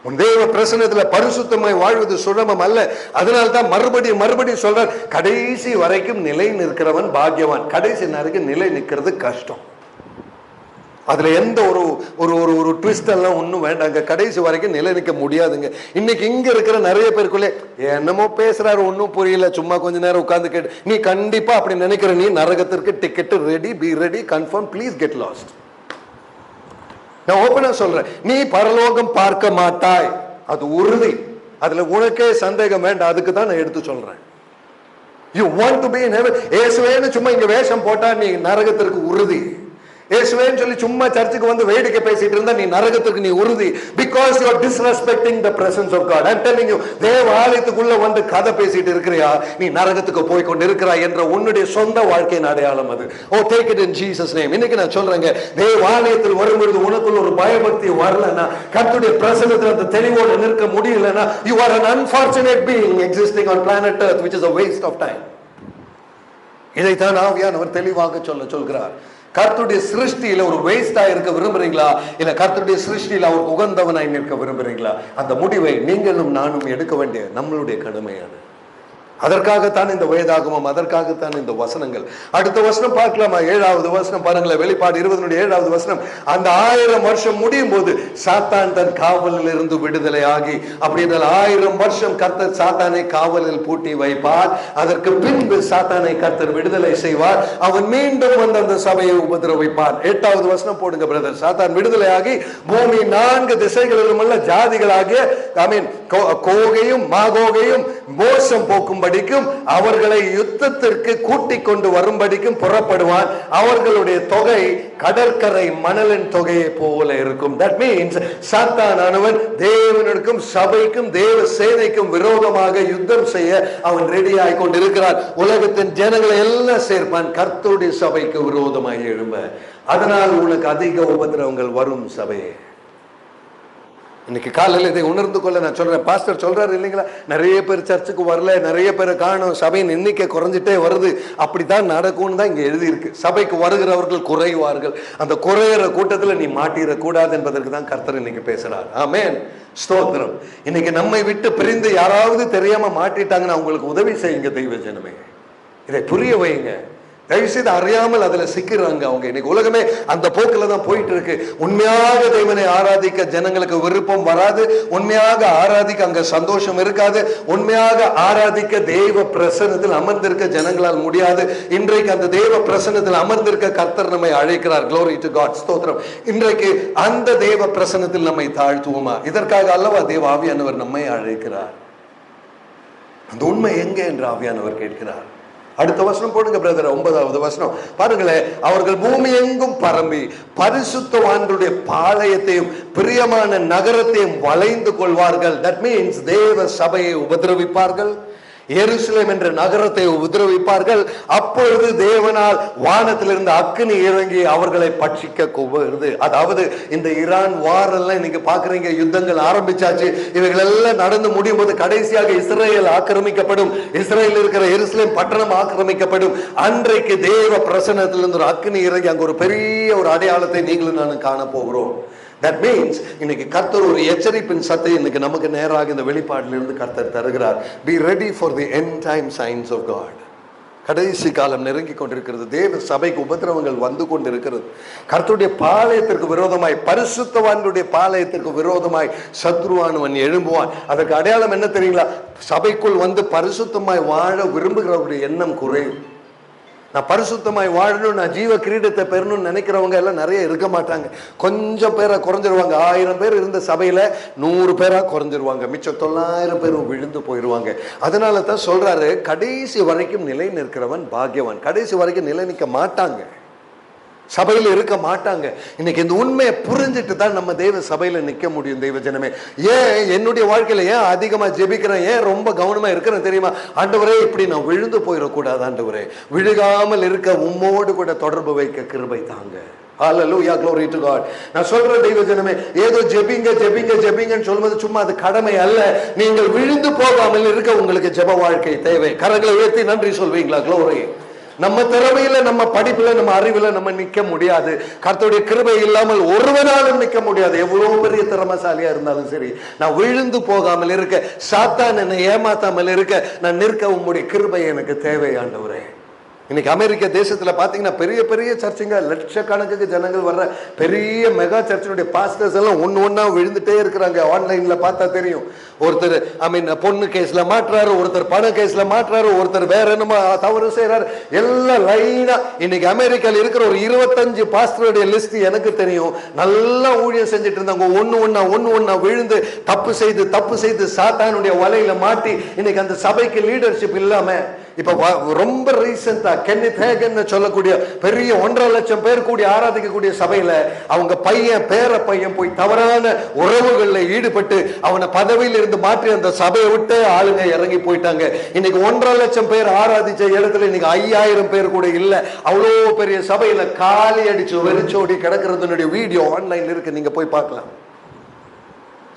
உன் தேவ பிரசன்னத்துல பரிசுத்தமாய் வாழ்வது சுலபம் அல்ல. அதனால்தான் மறுபடியும் சொல்ற, கடைசி வரைக்கும் நிலை நிற்கிறவன் பாக்கியவான். கடைசி வரைக்கும் நிலை நிற்கிறது கஷ்டம். அதுல எந்த ஒரு ட்விஸ்ட் எல்லாம் ஒன்றும் வேண்டாங்க. கடைசி வரைக்கும் நிலை நிற்க முடியாதுங்க. இன்னைக்கு இங்க இருக்கிற நிறைய பேருக்குள்ளே என்னமோ பேசுறாரு, ஒன்றும் புரியல, சும்மா கொஞ்ச நேரம் உட்கார்ந்து கேட்டு, நீ கண்டிப்பா அப்படி நினைக்கிற, நீ நரகத்திற்கு ticket ready, be ready, confirm, please get lost. நான் ஓப்பனா சொல்றேன், நீ பரலோகம் பார்க்க மாட்டாய், அது உறுதி. அதுல உனக்கே சந்தேகம் வேண்டாம். அதுக்கு தான் நான் எடுத்து சொல்றேன். You want to be in heaven. ஏசுவேன்னு சும்மா இங்க வேஷம் போட்டா நீ நரகத்திற்கு உறுதி. ஏசுவேன்னு சொல்லி சும்மா சர்ச்சுக்கு வந்து வேடிக்கை பேசிட்டு இருந்தா நீ நரகத்துக்கு நீ உறுதி. Because you are disrespecting the presence of God. I'm telling you, தேவ ஆலயத்துக்குள்ள வந்து கதை பேசிட்டு இருக்கிறியா, நீ நரகத்துக்கு போய் கொண்டு இருக்கிறாய் என்ற உன்னுடைய சொந்த வாழ்க்கையின் அடையாளம் அது. Oh, take it in Jesus name. இன்னைக்கு நான் சொல்றேங்க, தேவ ஆலயத்தில் வரும்பொழுது உனக்குள்ள ஒரு பயபக்தி வரலன்னா, கர்த்தருடைய பிரசன்னத்தில் அந்த தெளிவோடு நிற்க முடியலன்னா, you are an unfortunate being existing on planet Earth, which is a waste of time. இதைத்தான் ஆவியானவர் தெளிவாக சொல்கிறார். கர்த்தருடைய சிருஷ்டியில ஒரு வேஸ்டா இருக்க விரும்புறீங்களா, இல்ல கர்த்தருடைய சிருஷ்டியில அவர் உகந்தவனாய் நிற்க விரும்புறீங்களா? அந்த முடிவை நீங்களும் நானும் எடுக்க வேண்டிய நம்மளுடைய கடமை அது. அதற்காகத்தான் இந்த வேதாகமம், அதற்காகத்தான் இந்த வசனங்கள். அடுத்த வசனம் பார்க்கலாமா? 7வது வசனம் பாருங்களேன். வெளிப்பாடு 20:7வது வசனம். அந்த 1000 வருஷம் முடியும் போது சாத்தான் தன் காவலில் இருந்து விடுதலை ஆகி, அப்படி 1000 வருஷம் கர்த்தர் சாத்தானை காவலில் பூட்டி வைப்பார். அதற்கு பின்பு சாத்தானை கர்த்தர் விடுதலை செய்வார். அவன் மீண்டும் வந்து அந்த சபையை உபதிரவிப்பார். 8வது வசனம் போடுங்க பிரதர். சாத்தான் விடுதலை ஆகி பூமி 4 திசைகளிலும் உள்ள ஜாதிகளாகிய கோகையும் மாகோகையும் மோசம் போக்கும்படிக்கும் அவர்களை யுத்தத்திற்கு கூட்டிக் கொண்டு வரும்படிக்கும் புறப்படுவான். அவர்களுடைய தொகை கடற்கரை மணலின் தொகையை போல இருக்கும். That means சாத்தானானவன் தேவனுக்கும் சபைக்கும் தேவ சேனைக்கும் விரோதமாக யுத்தம் செய்ய அவன் ரெடி ஆகி கொண்டிருக்கிறான். உலகத்தின் ஜனங்களை எல்லாம் சேர்ப்பான் கர்த்தருடைய சபைக்கு விரோதமாக எழும்ப. அதனால் உனக்கு அதிக உபத்திரவங்கள் வரும் சபையே. இன்னைக்கு காலையில் இதை உணர்ந்து கொள்ள நான் சொல்றேன். பாஸ்டர் சொல்றாரு இல்லைங்களா, நிறைய பேர் சர்ச்சுக்கு வரல, நிறைய பேர் காணும், சபையின் எண்ணிக்கை குறைஞ்சிட்டே வருது. அப்படித்தான் நடக்கும்னு தான் இங்க எழுதியிருக்கு. சபைக்கு வருகிறவர்கள் குறைவார்கள். அந்த குறையிற கூட்டத்தில் நீ மாட்டிடக்கூடாது என்பதற்கு தான் கர்த்தர் இன்னைக்கு பேசுறார். ஆமென், ஸ்தோத்திரம். இன்னைக்கு நம்மை விட்டு பிரிந்து யாராவது தெரியாம மாட்டிட்டாங்கன்னா அவங்களுக்கு உதவி செய்யுங்க தெய்வ ஜனமே. இதை புரிய வைங்க. தயவுசெய்து அறியாமல் அதுல சிக்கிறாங்க அவங்க. இன்னைக்கு உலகமே அந்த போக்குல தான் போயிட்டு இருக்கு. உண்மையாக தேவனை ஆராதிக்க ஜனங்களுக்கு விருப்பம் வராது. உண்மையாக ஆராதிக்க அங்க சந்தோஷம் இருக்காது. உண்மையாக ஆராதிக்க தேவ பிரசன்னத்தில் அமர்ந்திருக்க ஜனங்களால் முடியாது. இன்றைக்கு அந்த தேவ பிரசன்னத்தில் அமர்ந்திருக்க கர்த்தர் நம்மை அழைக்கிறார். Glory to God, ஸ்தோத்திரம். இன்றைக்கு அந்த தேவ பிரசன்னத்தில் நம்மை தாழ்த்துவோமா? இதற்காக அல்லவா தேவ ஆவியானவர் நம்மை அழைக்கிறார். அந்த உண்மை எங்க என்று ஆவியானவர் கேட்கிறார். அடுத்த வசனம் போடுங்க பிரதர். 9வது வசனம் பாருங்களேன். அவர்கள் பூமி எங்கும் பரம்பி பரிசுத்தவான்களுடைய பாளையத்தையும் பிரியமான நகரத்தையும் வளைந்து கொள்வார்கள். தட் மீன்ஸ் தேவ சபையை உபதிரவிப்பார்கள். எருசலேம் என்ற நகரத்தை உபதிரவிப்பார்கள். அப்பொழுது தேவனால் வானத்திலிருந்து அக்கினி இறங்கி அவர்களை பட்சிக்க கூவுகிறது. அதாவது இந்த ஈரான் வார் எல்லாம் இன்னைக்கு பாக்குறீங்க, யுத்தங்கள் ஆரம்பிச்சாச்சு. இவைகள் எல்லாம் நடந்து முடியும் போது கடைசியாக இஸ்ரேல் ஆக்கிரமிக்கப்படும். இஸ்ரேல் இருக்கிற எருசலேம் பட்டணம் ஆக்கிரமிக்கப்படும். அன்றைக்கு தேவ பிரசன்னத்திலிருந்து ஒரு அக்கினி இறங்கி அங்க ஒரு பெரிய ஒரு அடையாளத்தை நீங்களும் நானும் காண போகிறோம். That means இன்னைக்கு கர்த்தர் ஒரு எச்சரிப்பின் சத்தை இன்னைக்கு நமக்கு நேராக இந்த வெளிப்பாட்டிலிருந்து கர்த்தர் தருகிறார். Be ready for the end time signs of God. கடைசி காலம் நெருங்கி கொண்டிருக்கிறது. தேவ சபைக்கு உபத்திரவங்கள் வந்து கொண்டிருக்கிறது. கர்த்தருடைய பாளையத்திற்கு விரோதமாய், பரிசுத்தவான்களுடைய பாளையத்திற்கு விரோதமாய் சத்ருவானவன் எழும்புவான். அதற்கு அடையாளம் என்ன தெரியுங்களா? சபைக்குள் வந்து பரிசுத்தமாய் வாழ விரும்புகிறவருடைய எண்ணம் குறையும். நான் பரிசுத்தமாய் வாழணும், நான் ஜீவ கிரீடத்தை பெறணும்னு நினைக்கிறவங்க எல்லாம் நிறைய இருக்க மாட்டாங்க. கொஞ்சம் பேரை குறைஞ்சிருவாங்க. 1000 பேர் இருந்த சபையில 100 பேரா குறைஞ்சிருவாங்க. மிச்சம் 900 பேரும் விழுந்து போயிடுவாங்க. அதனால தான் சொல்றாரு, கடைசி வரைக்கும் நிலை நிற்கிறவன் பாக்கியவான். கடைசி வரைக்கும் நிலை நிற்க மாட்டாங்க, சபையில இருக்க மாட்டாங்க. இன்னைக்கு இந்த உண்மையை புரிஞ்சுட்டு தான் நம்ம தெய்வ சபையில நிக்க முடியும். தெய்வ ஜனமே, ஏன் என்னுடைய வாழ்க்கையில ஏன் அதிகமா ஜெபிக்கிறேன், ஏன் ரொம்ப கவனமா இருக்கிறேன் தெரியுமா? ஆண்டவரே, இப்படி நான் விழுந்து போயிடக்கூடாது. ஆண்டவரே, விழுகாமல் இருக்க உம்மோடு கூட தொடர்பு வைக்க கிருபை தாங்க. Hallelujah, glory to God. நான் சொல்றேன் தெய்வ ஜனமே, ஏதோ ஜெபிங்க ஜெபிங்க ஜெபிங்கன்னு சொல்வது சும்மா அது கடமை அல்ல. நீங்கள் விழுந்து போகாமல் இருக்க உங்களுக்கு ஜெப வாழ்க்கை தேவை. கரங்களை உயர்த்தி நன்றி சொல்வீங்களா? glory. நம்ம திறமையில, நம்ம படிப்புல, நம்ம அறிவுல நம்ம நிக்க முடியாது. கர்த்தருடைய கிருபை இல்லாமல் ஒருவனாலும் நிக்க முடியாது. எவ்வளவு பெரிய திறமைசாலியா இருந்தாலும் சரி, நான் விழுந்து போகாமல் இருக்க, சாத்தான் என்னை ஏமாத்தாமல் இருக்க, நான் நிற்க உம்முடைய கிருபை எனக்கு தேவை ஆண்டவரே. இன்னைக்கு அமெரிக்க தேசத்துல பாத்தீங்கன்னா பெரிய பெரிய சர்ச்சுங்க, லட்சக்கணக்குக்கு ஜனங்கள் வர்ற பெரிய மெகா சர்ச்சினுடைய பாஸ்டர்ஸ் எல்லாம் ஒண்ணா விழுந்துட்டே இருக்கிறாங்க. ஆன்லைன்ல பார்த்தா தெரியும். ஒருத்தர் பொண்ணு கேஸ்ல மாற்றாரு, ஒருத்தர் பண கேஸ்ல மாற்றாரு, ஒருத்தர் வேற என்னமோ தவறு செய்யறாரு. எல்லாம் லைனா இன்னைக்கு அமெரிக்கால இருக்கிற ஒரு 25 பாஸ்டருடைய லிஸ்ட் எனக்கு தெரியும். நல்லா ஊழியம் செஞ்சுட்டு இருந்தாங்க. ஒண்ணு ஒண்ணா விழுந்து தப்பு செய்து சாத்தானுடைய வலையில மாட்டி இன்னைக்கு அந்த சபைக்கு லீடர்ஷிப் இல்லாம, இப்ப ரொம்ப ரீசெண்டா கென்னித் ஹேகன் சொல்லக்கூடிய பெரிய 1.5 லட்சம் பேர் கூடி ஆராதிக்கக்கூடிய சபையில அவங்க பேர பையன் போய் தவறான உறவுகள்ல ஈடுபட்டு அவனை பதவியில இருந்து மாற்றி அந்த சபையை விட்டு ஆளுங்க இறங்கி போயிட்டாங்க. இன்னைக்கு 1.5 லட்சம் பேர் ஆராதிச்ச இடத்துல இன்னைக்கு 5000 பேர் கூட இல்ல. அவ்வளோ பெரிய சபையில காலி அடிச்சு வெறிச்சோடி கிடக்கிறதுனுடைய வீடியோ ஆன்லைன்ல இருக்கு, நீங்க போய் பார்க்கலாம்.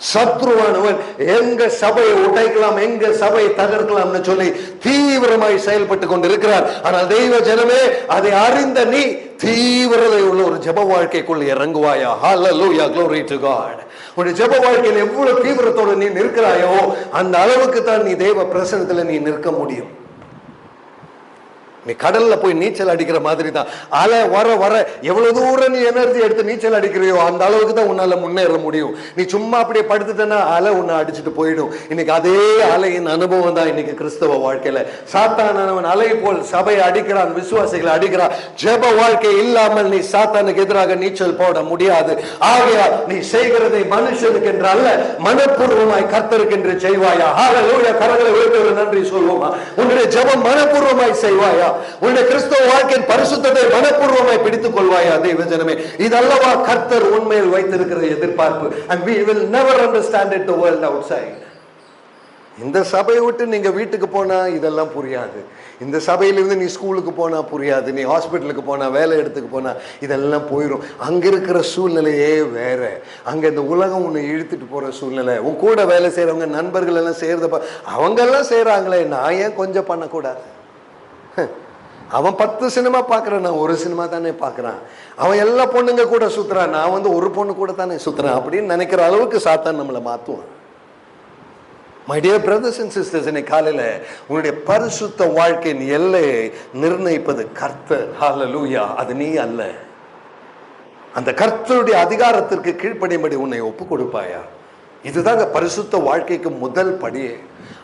சத்ருவானவன் எங்க சபையை உடைக்கலாம், எங்க சபையை தகர்க்கலாம்னு சொல்லி தீவிரமாய் செயல்பட்டு கொண்டிருக்கிறார். ஆனால் தெய்வ ஜனமே, அதை அறிந்த நீ தீவிரதை உள்ள ஒரு ஜெப வாழ்க்கைக்குள் இறங்குவாயா? Hallelujah, glory to God. உன்னுடைய ஜெப வாழ்க்கையில் எவ்வளவு தீவிரத்தோடு நீ நிற்கிறாயோ அந்த அளவுக்கு தான் நீ தெய்வ பிரசன்னத்துல நீ நிற்க முடியும். நீ கடல்ல போய் நீச்சல் அடிக்கிற மாதிரி தான். அலை வர வர எவ்வளவு தூரம் நீ எனர்ஜி எடுத்து நீச்சல் அடிக்கிறியோ அந்த அளவுக்கு தான் உன்னால முன்னேற முடியும். நீ சும்மா அப்படியே படுத்துட்டேன்னா அலை உன்னை அடிச்சுட்டு போயிடும். இன்னைக்கு அதே அலையின் அனுபவம் தான் இன்னைக்கு கிறிஸ்தவ வாழ்க்கையில. சாத்தானவன் அலை போல் சபையை அடிக்கிறான், விசுவாசிகளை அடிக்கிறான். ஜெப வாழ்க்கை இல்லாமல் நீ சாத்தானுக்கு எதிராக நீச்சல் போட முடியாது. ஆகையால் நீ செய்கிறதை மனுஷனுக்கு என்று அல்ல, மனப்பூர்வமாய் கர்த்தருக்கு என்று செய்வாயா? ஹல்லேலூயா. கரங்களை உயர்த்தி நன்றி சொல்வோமா? உன்னுடைய ஜெபம் மனப்பூர்வமாய் செய்வாயா? உன்னுடைய கிறிஸ்தவ வாழ்க்கையின் பரிசுத்தத்தை மனப்பூர்வமாய் பிடித்துக் கொள்வாயா? தெய்வ ஜனமே, இதல்லவா கர்த்தர் உண்மையில் வைத்திருக்கிற எதிர்பார்ப்பு. And we will never understand it, the world outside. இந்த சபையை விட்டு நீங்க வீட்டுக்கு போனா இதெல்லாம் புரியாது. இந்த சபையிலிருந்து நீ ஸ்கூலுக்கு போனா புரியாது. நீ ஹாஸ்பிட்டலுக்கு போனா, வேலை இடத்துக்கு போனா இதெல்லாம் போயிடும். அங்க இருக்கிற சூழ்நிலையே வேற. அங்க இந்த உலகம் உன்னை இழுத்துட்டு போற சூழ்நிலை. உன் கூட வேலை செய்யறவங்க, நண்பர்கள் எல்லாம் செய்யறத அவங்க எல்லாம் செய்யறாங்களே, நான் ஏன் கொஞ்சம் பண்ணக்கூடாது? அவன் 10 சினிமா பார்க்கறான், நான் ஒரு சினிமா தானே பார்க்கறான். அவன் எல்லா பொண்ணுங்க கூட சுத்துறான், நான் ஒரு பொண்ணு கூட தானே சுத்துறான் அப்படின்னு நினைக்கிற அளவுக்கு சாத்தான் நம்மளை மாத்துவான். My dear brothers and sisters, இன்னைக்கு காலையில உன்னுடைய பரிசுத்த வாழ்க்கையின் எல்லையை நிர்ணயிப்பது கர்த்தர். ஹல்லேலூயா. அது நீ அல்ல. அந்த கர்த்தருடைய அதிகாரத்திற்கு கீழ்ப்படியும்படி உன்னை ஒப்பு கொடுப்பாயா? இதுதாங்க பரிசுத்த வாழ்க்கைக்கு முதல் படியே.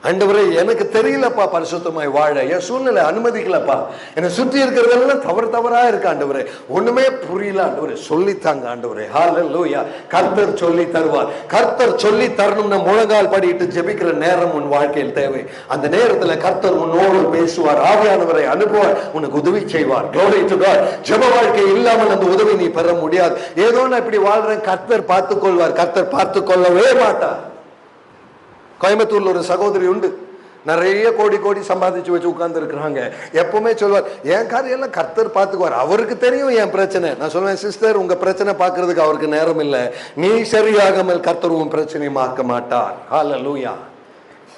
ஆண்டவரே, எனக்கு தெரியலப்பா பரிசுத்தமாய் வாழ, என் சூழ்நிலை அனுமதிக்கலப்பா, என்னை சுற்றி இருக்கிறதெல்லாம் தவறா இருக்கு ஆண்டவரே, ஒண்ணுமே புரியல ஆண்டவரே, சொல்லித்தாங்க ஆண்டவரே. ஹல்லேலூயா. கர்த்தர் சொல்லி தருவார். கர்த்தர் சொல்லி தரணும்னா முழங்கால் படிட்டு ஜெபிக்கிற நேரம் உன் வாழ்க்கையில் தேவை. அந்த நேரத்துல கர்த்தர் உன்னோடு பேசுவார், ஆவியானவரை அனுப்புவார், உனக்கு உதவி செய்வார். Glory to God. ஜெப வாழ்க்கை இல்லாமல் அந்த உதவி நீ பெற முடியாது. ஏதோ நான் இப்படி வாழ்றேன், கர்த்தர் பார்த்துக் கொள்வார். கர்த்தர் பார்த்துக் கொள்ளவே மாட்டார். கோயம்புத்தூர்ல ஒரு சகோதரி உண்டு. நிறைய கோடி கோடி சம்பாதிச்சு வச்சு உட்கார்ந்து இருக்கிறாங்க. எப்பவுமே சொல்வார், என் காரியெல்லாம் கர்த்தர் பார்த்துக்குவார், அவருக்கு தெரியும் என் பிரச்சனை. நான் சொல்லுவேன், சிஸ்டர், உங்க பிரச்சனை பார்க்கறதுக்கு அவருக்கு நேரம் இல்லை. நீ சரியாகாமல் கர்த்தர் உன் பிரச்சனையை மாற்ற மாட்டார். ஹல்லேலூயா.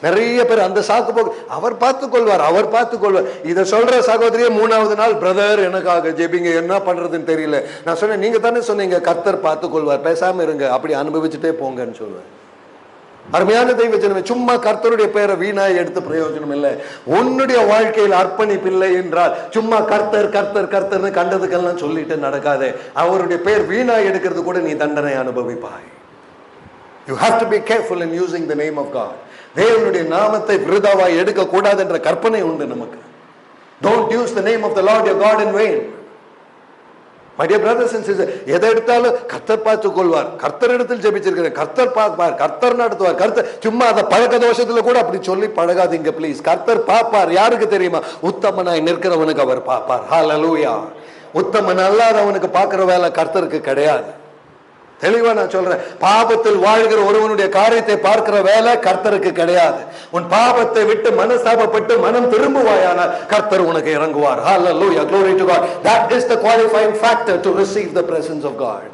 நிறைய பேர் அந்த சாக்கு போக்கு, அவர் பார்த்துக் கொள்வார், அவர் பார்த்துக் கொள்வார். இதை சொல்ற சகோதரியே 3வது நாள், பிரதர் எனக்காக ஜெபிங்க, என்ன பண்றதுன்னு தெரியல. நான் சொன்னேன், நீங்க தானே சொன்னீங்க கர்த்தர் பார்த்துக் கொள்வார், பேசாம இருங்க, அப்படி அனுபவிச்சுட்டே போங்கன்னு சொல்லுவேன். அருமையான தெய்வ ஜனமே, சும்மா கர்த்தருடைய பெயரை வீணாய் எடுத்து பிரயோஜனம் இல்லை. உன்னுடைய வாழ்க்கையில் அர்ப்பணிப்பில்லை என்றால் சும்மா கர்த்தர் கர்த்தர் கர்த்தர்னு கண்டதுக்கெல்லாம் சொல்லிட்டு நடக்காதே. அவருடைய பெயர் வீணாய் எடுக்கிறது கூட நீ தண்டனை அனுபவிப்பாய். You have to be careful in using the name of God. தேவனுடைய நாமத்தை விருதாவாய் எடுக்க கூடாது என்ற கற்பனை உண்டு நமக்கு. Don't use the name of the Lord your God in vain. My dear brothers and sisters, எதை எடுத்தாலும் கர்த்தர் பார்த்துக் கொள்வார், கர்த்தர் இடத்தில் ஜெபிச்சிருக்கிறேன், கர்த்தர் பார்ப்பார், கர்த்தர் நடத்துவார், கர்த்தர், சும்மா அதை பழக்க தோஷத்துல கூட அப்படி சொல்லி பழகாதீங்க ப்ளீஸ். கர்த்தர் பார்ப்பார். யாருக்கு தெரியுமா? உத்தமனாய் நிற்கிறவனுக்கு அவர் பார்ப்பார். ஹல்லேலூயா. உத்தமன் அல்லாதவனுக்கு பார்க்கிற வேலை கர்த்தருக்கு கிடையாது. தெளிவா நான் சொல்றேன், பாபத்தில் வாழ்கிற ஒருவனுடைய காரியத்தை பார்க்கிற வேலை கர்த்தருக்கு கிடையாது. உன் பாபத்தை விட்டு மனஸ்தாபப்பட்டு மனம் திரும்புவாயானால் கர்த்தர் உனக்கு இறங்குவார். Hallelujah, glory to God. That is the qualifying factor to receive the presence of God.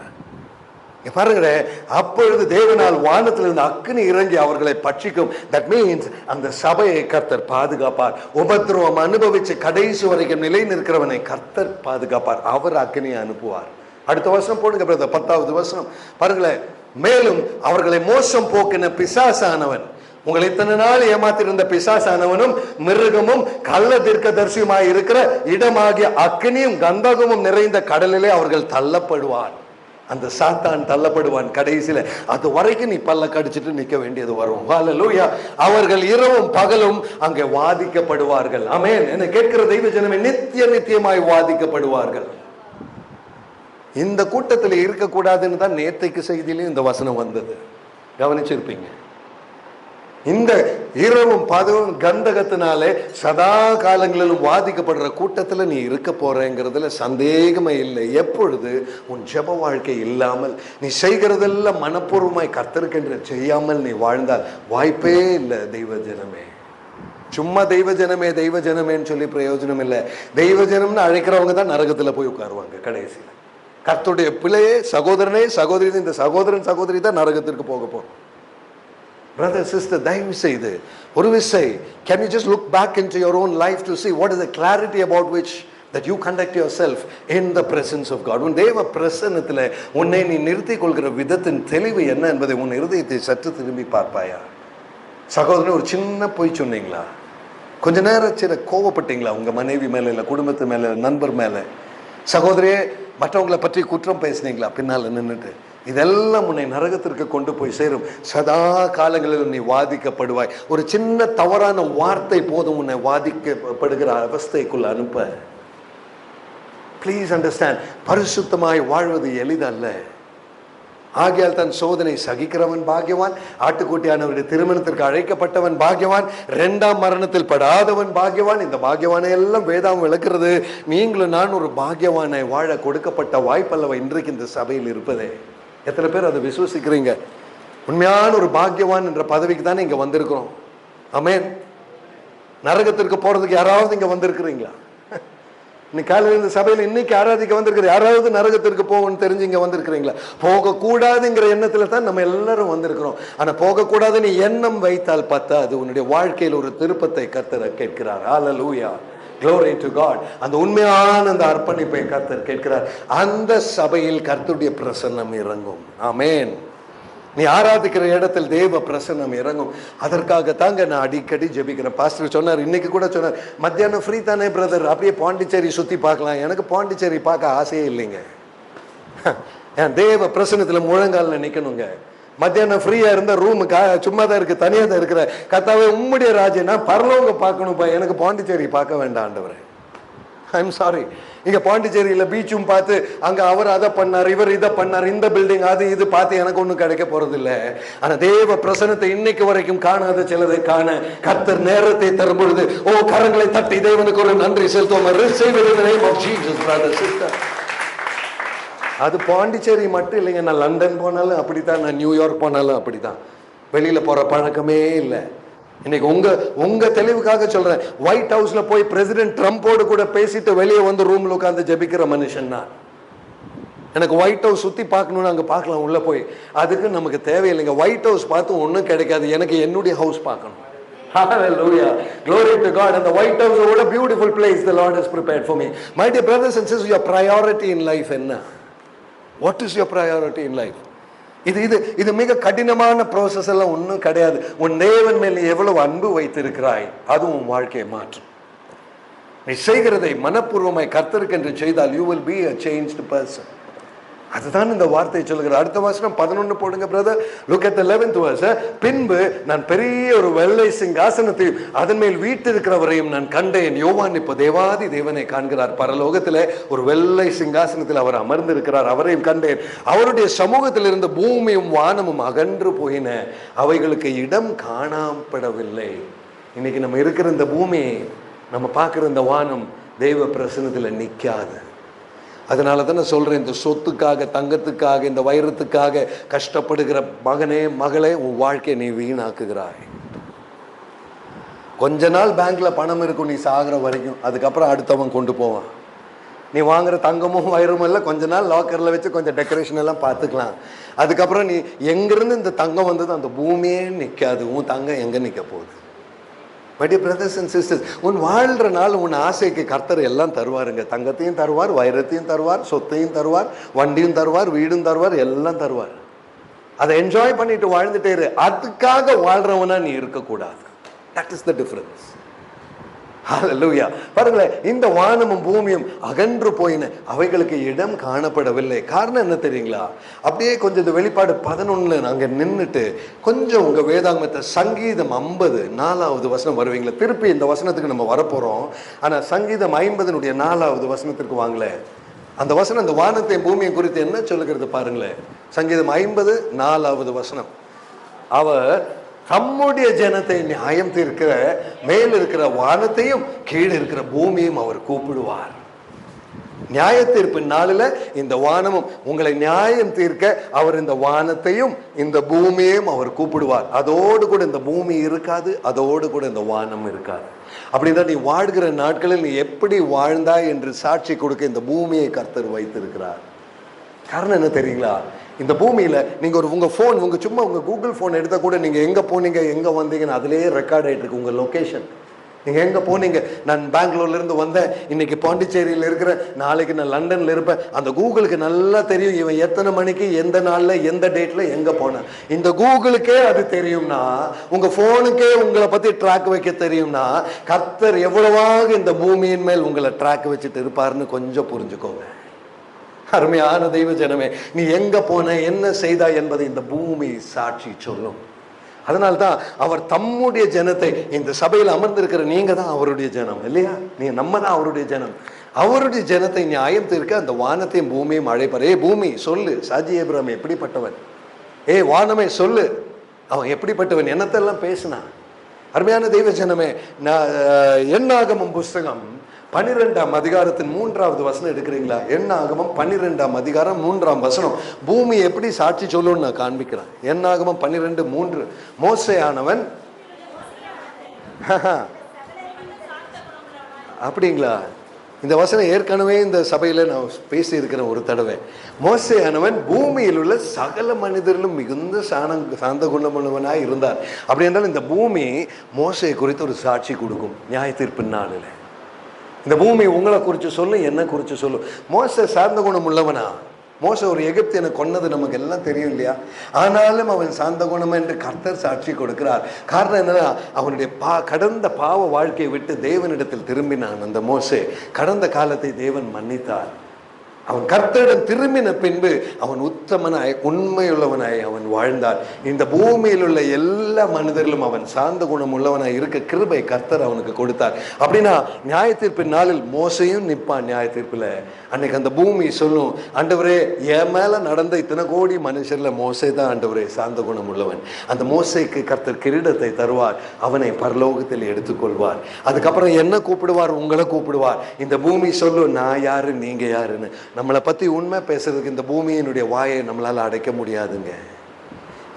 பாருங்களே, அப்பொழுது தேவனால் வானத்திலிருந்து அக்கினி இறங்கி அவர்களை பட்சிக்கும். That means அந்த சபையை கர்த்தர் பாதுகாப்பார். உபத்திரவம் அனுபவிச்சு கடைசி வரைக்கும் நிலை நிற்கிறவனை கர்த்தர் பாதுகாப்பார். அவர் அக்கினியை அனுப்புவார். அடுத்த வசனம் போடுங்க பிரதர், 10வது வசனம் பாருங்களேன். மேலும் அவர்களை மோசம் போக்கின பிசாசானவன், உங்களை இத்தனை நாள் ஏமாத்திருந்த பிசாசானவனும் மிருகமும் கள்ள தீர்க்கதரிசியுமாய் இருக்கிற இடமாகிய அக்கினியும் கந்தகமும் நிறைந்த கடலிலே அவர்கள் தள்ளப்படுவார். அந்த சாத்தான் தள்ளப்படுவான் கடைசியில. அது வரைக்கும் நீ பல்ல கடிச்சிட்டு நிக்க வேண்டியது வரும். ஹல்லேலூயா. அவர்கள் இரவும் பகலும் அங்கே வாதிக்கப்படுவார்கள். ஆமென். என்னை கேட்கிற தெய்வ ஜனமே, நித்திய நித்தியமாய் வாதிக்கப்படுவார்கள். இந்த கூட்டத்தில் இருக்கக்கூடாதுன்னு தான் நேற்றைக்கு செய்தியிலும் இந்த வசனம் வந்தது, கவனிச்சிருப்பீங்க. இந்த இரவும் பகலும் கந்தகத்தினாலே சதா காலங்களிலும் வாதிக்கப்படுற கூட்டத்தில் நீ இருக்க போறேங்கிறதுல சந்தேகமே இல்லை. எப்பொழுது உன் ஜெப வாழ்க்கை இல்லாமல் நீ செய்கிறதெல்லாம் மனப்பூர்வமாய் கர்த்தருக்கென்று செய்யாமல் நீ வாழ்ந்தால் வாய்ப்பே இல்லை. தெய்வ ஜனமே, சும்மா தெய்வ ஜனமே தெய்வ ஜனமேன்னு சொல்லி பிரயோஜனம் இல்லை. தெய்வ ஜனம்னு அழைக்கிறவங்க தான் நரகத்தில் போய் உட்காருவாங்க கடைசியில். கர்த்தருடைய பிள்ளையே, சகோதரனே சகோதரி, இந்த சகோதரன் சகோதரி தான் நரகத்திற்கு போக போறோம். Brother, sister, தயவு செய்து ஒரு விசை, can you just look back into your own life to see what is the clarity about which that you conduct yourself in the presence of God. உன் தேவ பிரசன்னத்தில் உன்னை நீ நிறுத்திக் கொள்கிற விதத்தின் தெளிவு என்ன என்பதை உன் இருதயத்தை சற்று திரும்பி பார்ப்பாயா? சகோதரன், ஒரு சின்ன பொய் சொன்னீங்களா? கொஞ்ச நேரம் சில கோவப்பட்டீங்களா? உங்க மனைவி மேல, இல்லை குடும்பத்து மேல, நண்பர் மேல? சகோதரியே, மற்றவங்களை பற்றி குற்றம் பேசினீங்களா பின்னால் நின்றுட்டு? இதெல்லாம் உன்னை நரகத்திற்கு கொண்டு போய் சேரும். சதா காலங்களில் நீ வாதிக்கப்படுவாய். ஒரு சின்ன தவறான வார்த்தை போதும் உன்னை வாதிக்கப்படுகிற அவஸ்தைக்குள்ள அனுப்ப. ப்ளீஸ் அண்டர்ஸ்டாண்ட், பரிசுத்தமாய் வாழ்வது எளிதல்ல. ஆகையால் தன் சோதனை சகிக்கிறவன் பாக்கியவான், ஆட்டுக்குட்டியானவருடைய திருமணத்திற்கு அழைக்கப்பட்டவன் பாக்கியவான், 2ஆம் மரணத்தில் படாதவன் பாக்கியவான். இந்த பாக்கியவானை எல்லாம் வேதாம் விளக்குறது. நீங்களும் நான் ஒரு பாக்கியவானை வாழ கொடுக்கப்பட்ட வாய்ப்பல்லவ இன்றைக்கு இந்த சபையில் இருப்பதே. எத்தனை பேர் அதை விசுவசிக்கிறீங்க? உண்மையான ஒரு பாக்கியவான் என்ற பதவிக்கு தானே இங்க வந்திருக்கிறோம். ஆமென். நரகத்திற்கு போறதுக்கு யாராவது இங்க வந்திருக்கிறீங்களா? இன்னைக்கு காலையில் இந்த சபையில் இன்னைக்கு ஆராதிக்க வந்திருக்கிற யாராவது நரகத்திற்கு போகணும்னு தெரிஞ்சு இங்க வந்திருக்கிறீங்களா? போகக்கூடாதுங்கிற எண்ணத்துல தான் நம்ம எல்லாரும் வந்திருக்கிறோம். ஆனா போகக்கூடாதுன்னு எண்ணம் வைத்தால் பார்த்தா அது உன்னுடைய வாழ்க்கையில் ஒரு திருப்பத்தை கர்த்தர் கேட்கிறார். ஹல்லேலூயா, glory to God. அந்த உண்மையான அந்த அர்ப்பணிப்பை கர்த்தர் கேட்கிறார். அந்த சபையில் கர்த்தருடைய பிரசன்னம் இறங்கும். ஆமென். நீ ஆராதிக்கிற இடத்தில் தேவ பிரசன்னம் இறங்கும். அதற்காக தாங்க நான் அடிக்கடி ஜெபிக்கிறேன். பாஸ்டர் சொன்னார், இன்னைக்கு கூட சொன்னார், மத்தியானம் ஃப்ரீ தானே பிரதர், அப்படியே பாண்டிச்சேரி சுத்தி பார்க்கலாம். எனக்கு பாண்டிச்சேரி பார்க்க ஆசையே இல்லைங்க. என் தேவ பிரசன்னத்துல முழங்கால நிக்கணுங்க. மத்தியானம் ஃப்ரீயா இருந்த ரூம் சும்மா தான் இருக்கு, தனியா தான் இருக்கிற. கர்த்தாவே, உம்முடைய ராஜ்யம், நான் பரலோகம் பார்க்கணும்ப்பா, எனக்கு பாண்டிச்சேரி பார்க்க வேண்டாம் ஆண்டவரே. I'm sorry. இங்க பாண்டிச்சேரியில பீச்சும் பார்த்து அங்க அவர் அதை பண்ணார், இவர் இதை பண்ணார், இந்த பில்டிங் அது இது பார்த்து எனக்கு ஒன்றும் கிடைக்க போறது இல்லை. ஆனா தேவ பிரசன்னத்தை இன்னைக்கு வரைக்கும் காணாத சிலரை காண கர்த்தர் நேரத்தை தரும் பொழுது, ஓ, கரங்களை தட்டி தேவனுக்கு ஒரு நன்றி செலுத்துவோம். Receive it in the name of Jesus, brother, sister. அது பாண்டிச்சேரி மட்டும் இல்லைங்க, நான் லண்டன் போனாலும் அப்படித்தான், நான் நியூயார்க் போனாலும் அப்படித்தான். வெளியில போற பழக்கமே இல்லை. இன்னைக்கு உங்க தெளிவுக்காக சொல்றேன், ஒயிட் ஹவுஸ்ல போய் பிரசிடென்ட் ட்ரம்போடு கூட பேசிட்டு வெளியே வந்து ரூம்ல உட்கார்ந்து ஜெபிக்கிற மனுஷன் தான். எனக்கு ஒயிட் ஹவுஸ் சுத்தி பார்க்கணும்னு அங்க பார்க்கலாம் உள்ள போய், அதுக்கு நமக்கு தேவையில்லைங்க. ஒயிட் ஹவுஸ் பார்த்து ஒன்றும் கிடைக்காது, எனக்கு என்னுடைய ஹவுஸ் பார்க்கணும். Hallelujah. Glory to God. And the White House, what a beautiful place the Lord has prepared for me. My dear brothers and sisters, your priority in life enna? What is your priority in life? இது மிக கடினமான process எல்லாம் ஒன்றும் கிடையாது. உன் தேவன் மேல் எவ்வளவு அன்பு வைத்திருக்கிறாய், அது உன் வாழ்க்கையை மாற்றும். நீ செய்கிறதை மனப்பூர்வமாய் கர்த்தருக்கு என்று செய்தால் you will be a changed person. அதுதான் இந்த வார்த்தை சொல்லுகிற. அடுத்த வசனம் 11 போடுங்க brother. Look at the 11th verse. பின்பு நான் பெரிய ஒரு வெள்ளை சிங்காசனத்தையும் அதன் மேல் வீற்றிருக்கிறவரையும் நான் கண்டேன். யோவான் இப்போ தேவாதி தேவனை காண்கிறார். பரலோகத்திலே ஒரு வெள்ளை சிங்காசனத்தில் அவர் அமர்ந்திருக்கிறார், அவரையும் கண்டேன். அவருடைய சமூகத்தில் இருந்த பூமியும் வானமும் அகன்று போயின, அவைகளுக்கு இடம் காணப்படவில்லை. இன்னைக்கு நம்ம இருக்கிற இந்த பூமி, நம்ம பார்க்குற இந்த வானம் தெய்வ பிரசன்னத்தில் நிற்காது. அதனால தான் நான் சொல்கிறேன், இந்த சொத்துக்காக, தங்கத்துக்காக, இந்த வைரத்துக்காக கஷ்டப்படுகிற மகனே மகளே, உன் வாழ்க்கையை நீ வீணாக்குகிறாய். கொஞ்ச நாள் பேங்க்ல பணம் இருக்கும் நீ சாகிற வரைக்கும், அதுக்கப்புறம் அடுத்தவன் கொண்டு போவான். நீ வாங்குற தங்கமும் வைரமும் எல்லாம் கொஞ்ச நாள் லாக்கரில் வச்சு கொஞ்சம் டெக்கரேஷன் எல்லாம் பார்த்துக்கலாம். அதுக்கப்புறம் நீ எங்கிருந்து இந்த தங்கம் வந்தது, அந்த பூமியே நிற்காது. உன் தங்கம் எங்கே நிற்க போகுது? My dear brothers and sisters, உன் வாழ்கிற நாள் உன் ஆசைக்கு கர்த்தர் எல்லாம் தருவாருங்க. தங்கத்தையும் தருவார், வைரத்தையும் தருவார், சொத்தையும் தருவார், வண்டியும் தருவார், வீடும் தருவார், எல்லாம் தருவார். அதை என்ஜாய் பண்ணிட்டு வாழ்ந்துட்டே இரு. அதுக்காக வாழ்றவனா நீ இருக்கக்கூடாது. That is the difference. Hallelujah. பாருங்களேன், இந்த வானமும் பூமியும் அகன்று போயின, அவைகளுக்கு இடம் காணப்படவில்லை. காரணம் என்ன தெரியுங்களா? அப்படியே கொஞ்சம் இந்த வெளிப்பாடு 11 நாங்க நின்றுட்டு கொஞ்சம் உங்க வேதாகமத்தை சங்கீதம் 50 4வது வசனம் வருவீங்களா? திருப்பி இந்த வசனத்துக்கு நம்ம வரப்போறோம். ஆனா சங்கீதம் 50 4வது வசனத்திற்கு வாங்களேன். அந்த வசனம் அந்த வானத்தை பூமியை குறித்து என்ன சொல்லுகிறது பாருங்களேன். சங்கீதம் 50 4வது வசனம். அவர் தம்முடைய ஜனத்தை நியாயம் தீர்க்கிற மேல் இருக்கிற வானத்தையும் கீழே இருக்கிற பூமியும் அவர் கூப்பிடுவார். நியாய தீர்ப்பின் நாளில் இந்த வானமும் உங்களை நியாயம் தீர்க்க அவர் இந்த வானத்தையும் இந்த பூமியையும் அவர் கூப்பிடுவார். அதோடு கூட இந்த பூமி இருக்காது, அதோடு கூட இந்த வானம் இருக்காது. அப்படின்னா நீ வாழ்கிற நாட்களில் நீ எப்படி வாழ்ந்தாய் என்று சாட்சி கொடுக்க இந்த பூமியை கர்த்தர் வைத்திருக்கிறார். காரணம் என்ன தெரியுங்களா? இந்த பூமியில நீங்க உங்க போன், சும்மா உங்க கூகுள் போன் எடுத்த கூட நீங்க எங்க போனீங்க, எங்க வந்தீங்கன்னு அதுலயே ரெக்கார்ட் ஆயிட்டு இருக்கு உங்க லொகேஷன். நீங்க எங்க போனீங்க, நான் பெங்களூர்ல இருந்து வந்தேன், இன்னைக்கு பாண்டிச்சேரியில இருக்கிறேன், நாளைக்கு நான் லண்டன்ல இருப்பேன். அந்த கூகுளுக்கு நல்லா தெரியும் இவன் எத்தனை மணிக்கு, எந்த நாள்ல, எந்த டேட்ல எங்க போன. இந்த கூகுளுக்கே அது தெரியும்னா, உங்க போனுக்கே உங்களை பத்தி ட்ராக் வைக்க தெரியும்னா, கர்த்தர் எவ்வளவாக இந்த பூமியின் மேல் உங்களை ட்ராக் வச்சுட்டு இருப்பாருன்னு கொஞ்சம் புரிஞ்சுக்கோங்க. அருமையான தெய்வ ஜனமே, நீ எங்க போன, என்ன செய்தாய் என்பதை இந்த பூமி சாட்சி சொல்லும். அதனால்தான் அவர் தம்முடைய ஜனத்தை, இந்த சபையில் அமர்ந்திருக்கிற நீங்க தான் அவருடைய ஜனம் இல்லையா? நம்ம தான் அவருடைய ஜனம். அவருடைய ஜனத்தை நியாயம் தீர்க்க அந்த வானத்தையும் பூமியும் அழைப்பார். ஏ பூமி சொல்லு, சாஜி ஏப்ரஹாம் எப்படிப்பட்டவன், ஏ வானமே சொல்லு அவன் எப்படிப்பட்டவன், என்னத்தெல்லாம் பேசினான். அருமையான தெய்வ ஜனமே, என்னாகமம் புஸ்தகம் 12ஆம் அதிகாரத்தின் 3வது வசனம் எடுக்கிறீங்களா? என்னாகமம் 12ஆம் அதிகாரம் 3ஆம் வசனம் பூமி எப்படி சாட்சி சொல்லுன்னு நான் காண்பிக்கிறேன். என்னாகமம் 12:3 மோசேயானவன் அப்படிங்களா? இந்த வசனம் ஏற்கனவே இந்த சபையில நான் பேசி இருக்கிறேன் ஒரு தடவை. மோசேயானவன் பூமியில் உள்ள சகல மனிதர்களும் மிகுந்த சாந்த குணமுள்ளவனாய் இருந்தார். அப்படி என்றால் இந்த பூமி மோசே குறித்து ஒரு சாட்சி கொடுக்கும் நியாய தீர்ப்பின் நாளில். இந்த பூமி உங்களை குறித்து சொல்லும், என்ன குறித்து சொல்லும். மோசே சார்ந்த குணம் உள்ளவனா? மோசே ஒரு எகிப்தியனை கொன்னது நமக்கு எல்லாம் தெரியும் இல்லையா? ஆனாலும் அவன் சார்ந்த குணம் என்று கர்த்தர் சாட்சி கொடுக்கிறார். காரணம் என்னன்னா, அவனுடைய கடந்த பாவ வாழ்க்கையை விட்டு தேவனிடத்தில் திரும்பினான். அந்த மோசே கடந்த காலத்தை தேவன் மன்னித்தார். அவன் கர்த்தரிடம் திரும்பின பின்பு அவன் உத்தமனாய் உண்மையுள்ளவனாய் அவன் வாழ்ந்தார். இந்த பூமியில் உள்ள எல்லா மனிதர்களும் அவன் சார்ந்த குணம் உள்ளவனாய் இருக்க கிருபை கர்த்தர் அவனுக்கு கொடுத்தார். அப்படின்னா நியாய தீர்ப்பின் நாளில் மோசையும் நிற்பான். நியாய தீர்ப்பில் அன்னைக்கு அந்த பூமி சொல்லும், ஆண்டவரே என் மேல நடந்த இத்தனை கோடி மனுஷர்ல மோசே தான் ஆண்டவரே சார்ந்த குணம் உள்ளவன். அந்த மோசைக்கு கர்த்தர் கிரீடத்தை தருவார், அவனை பரலோகத்தில் எடுத்துக்கொள்வார். அதுக்கப்புறம் என்ன கூப்பிடுவார்? உங்களை கூப்பிடுவார். இந்த பூமி சொல்லும், நான் யாரு நீங்க யாருன்னு. நம்மளை பத்தி உண்மை பேசுறதுக்கு இந்த பூமியினுடைய வாயை நம்மளால அடைக்க முடியாதுங்க.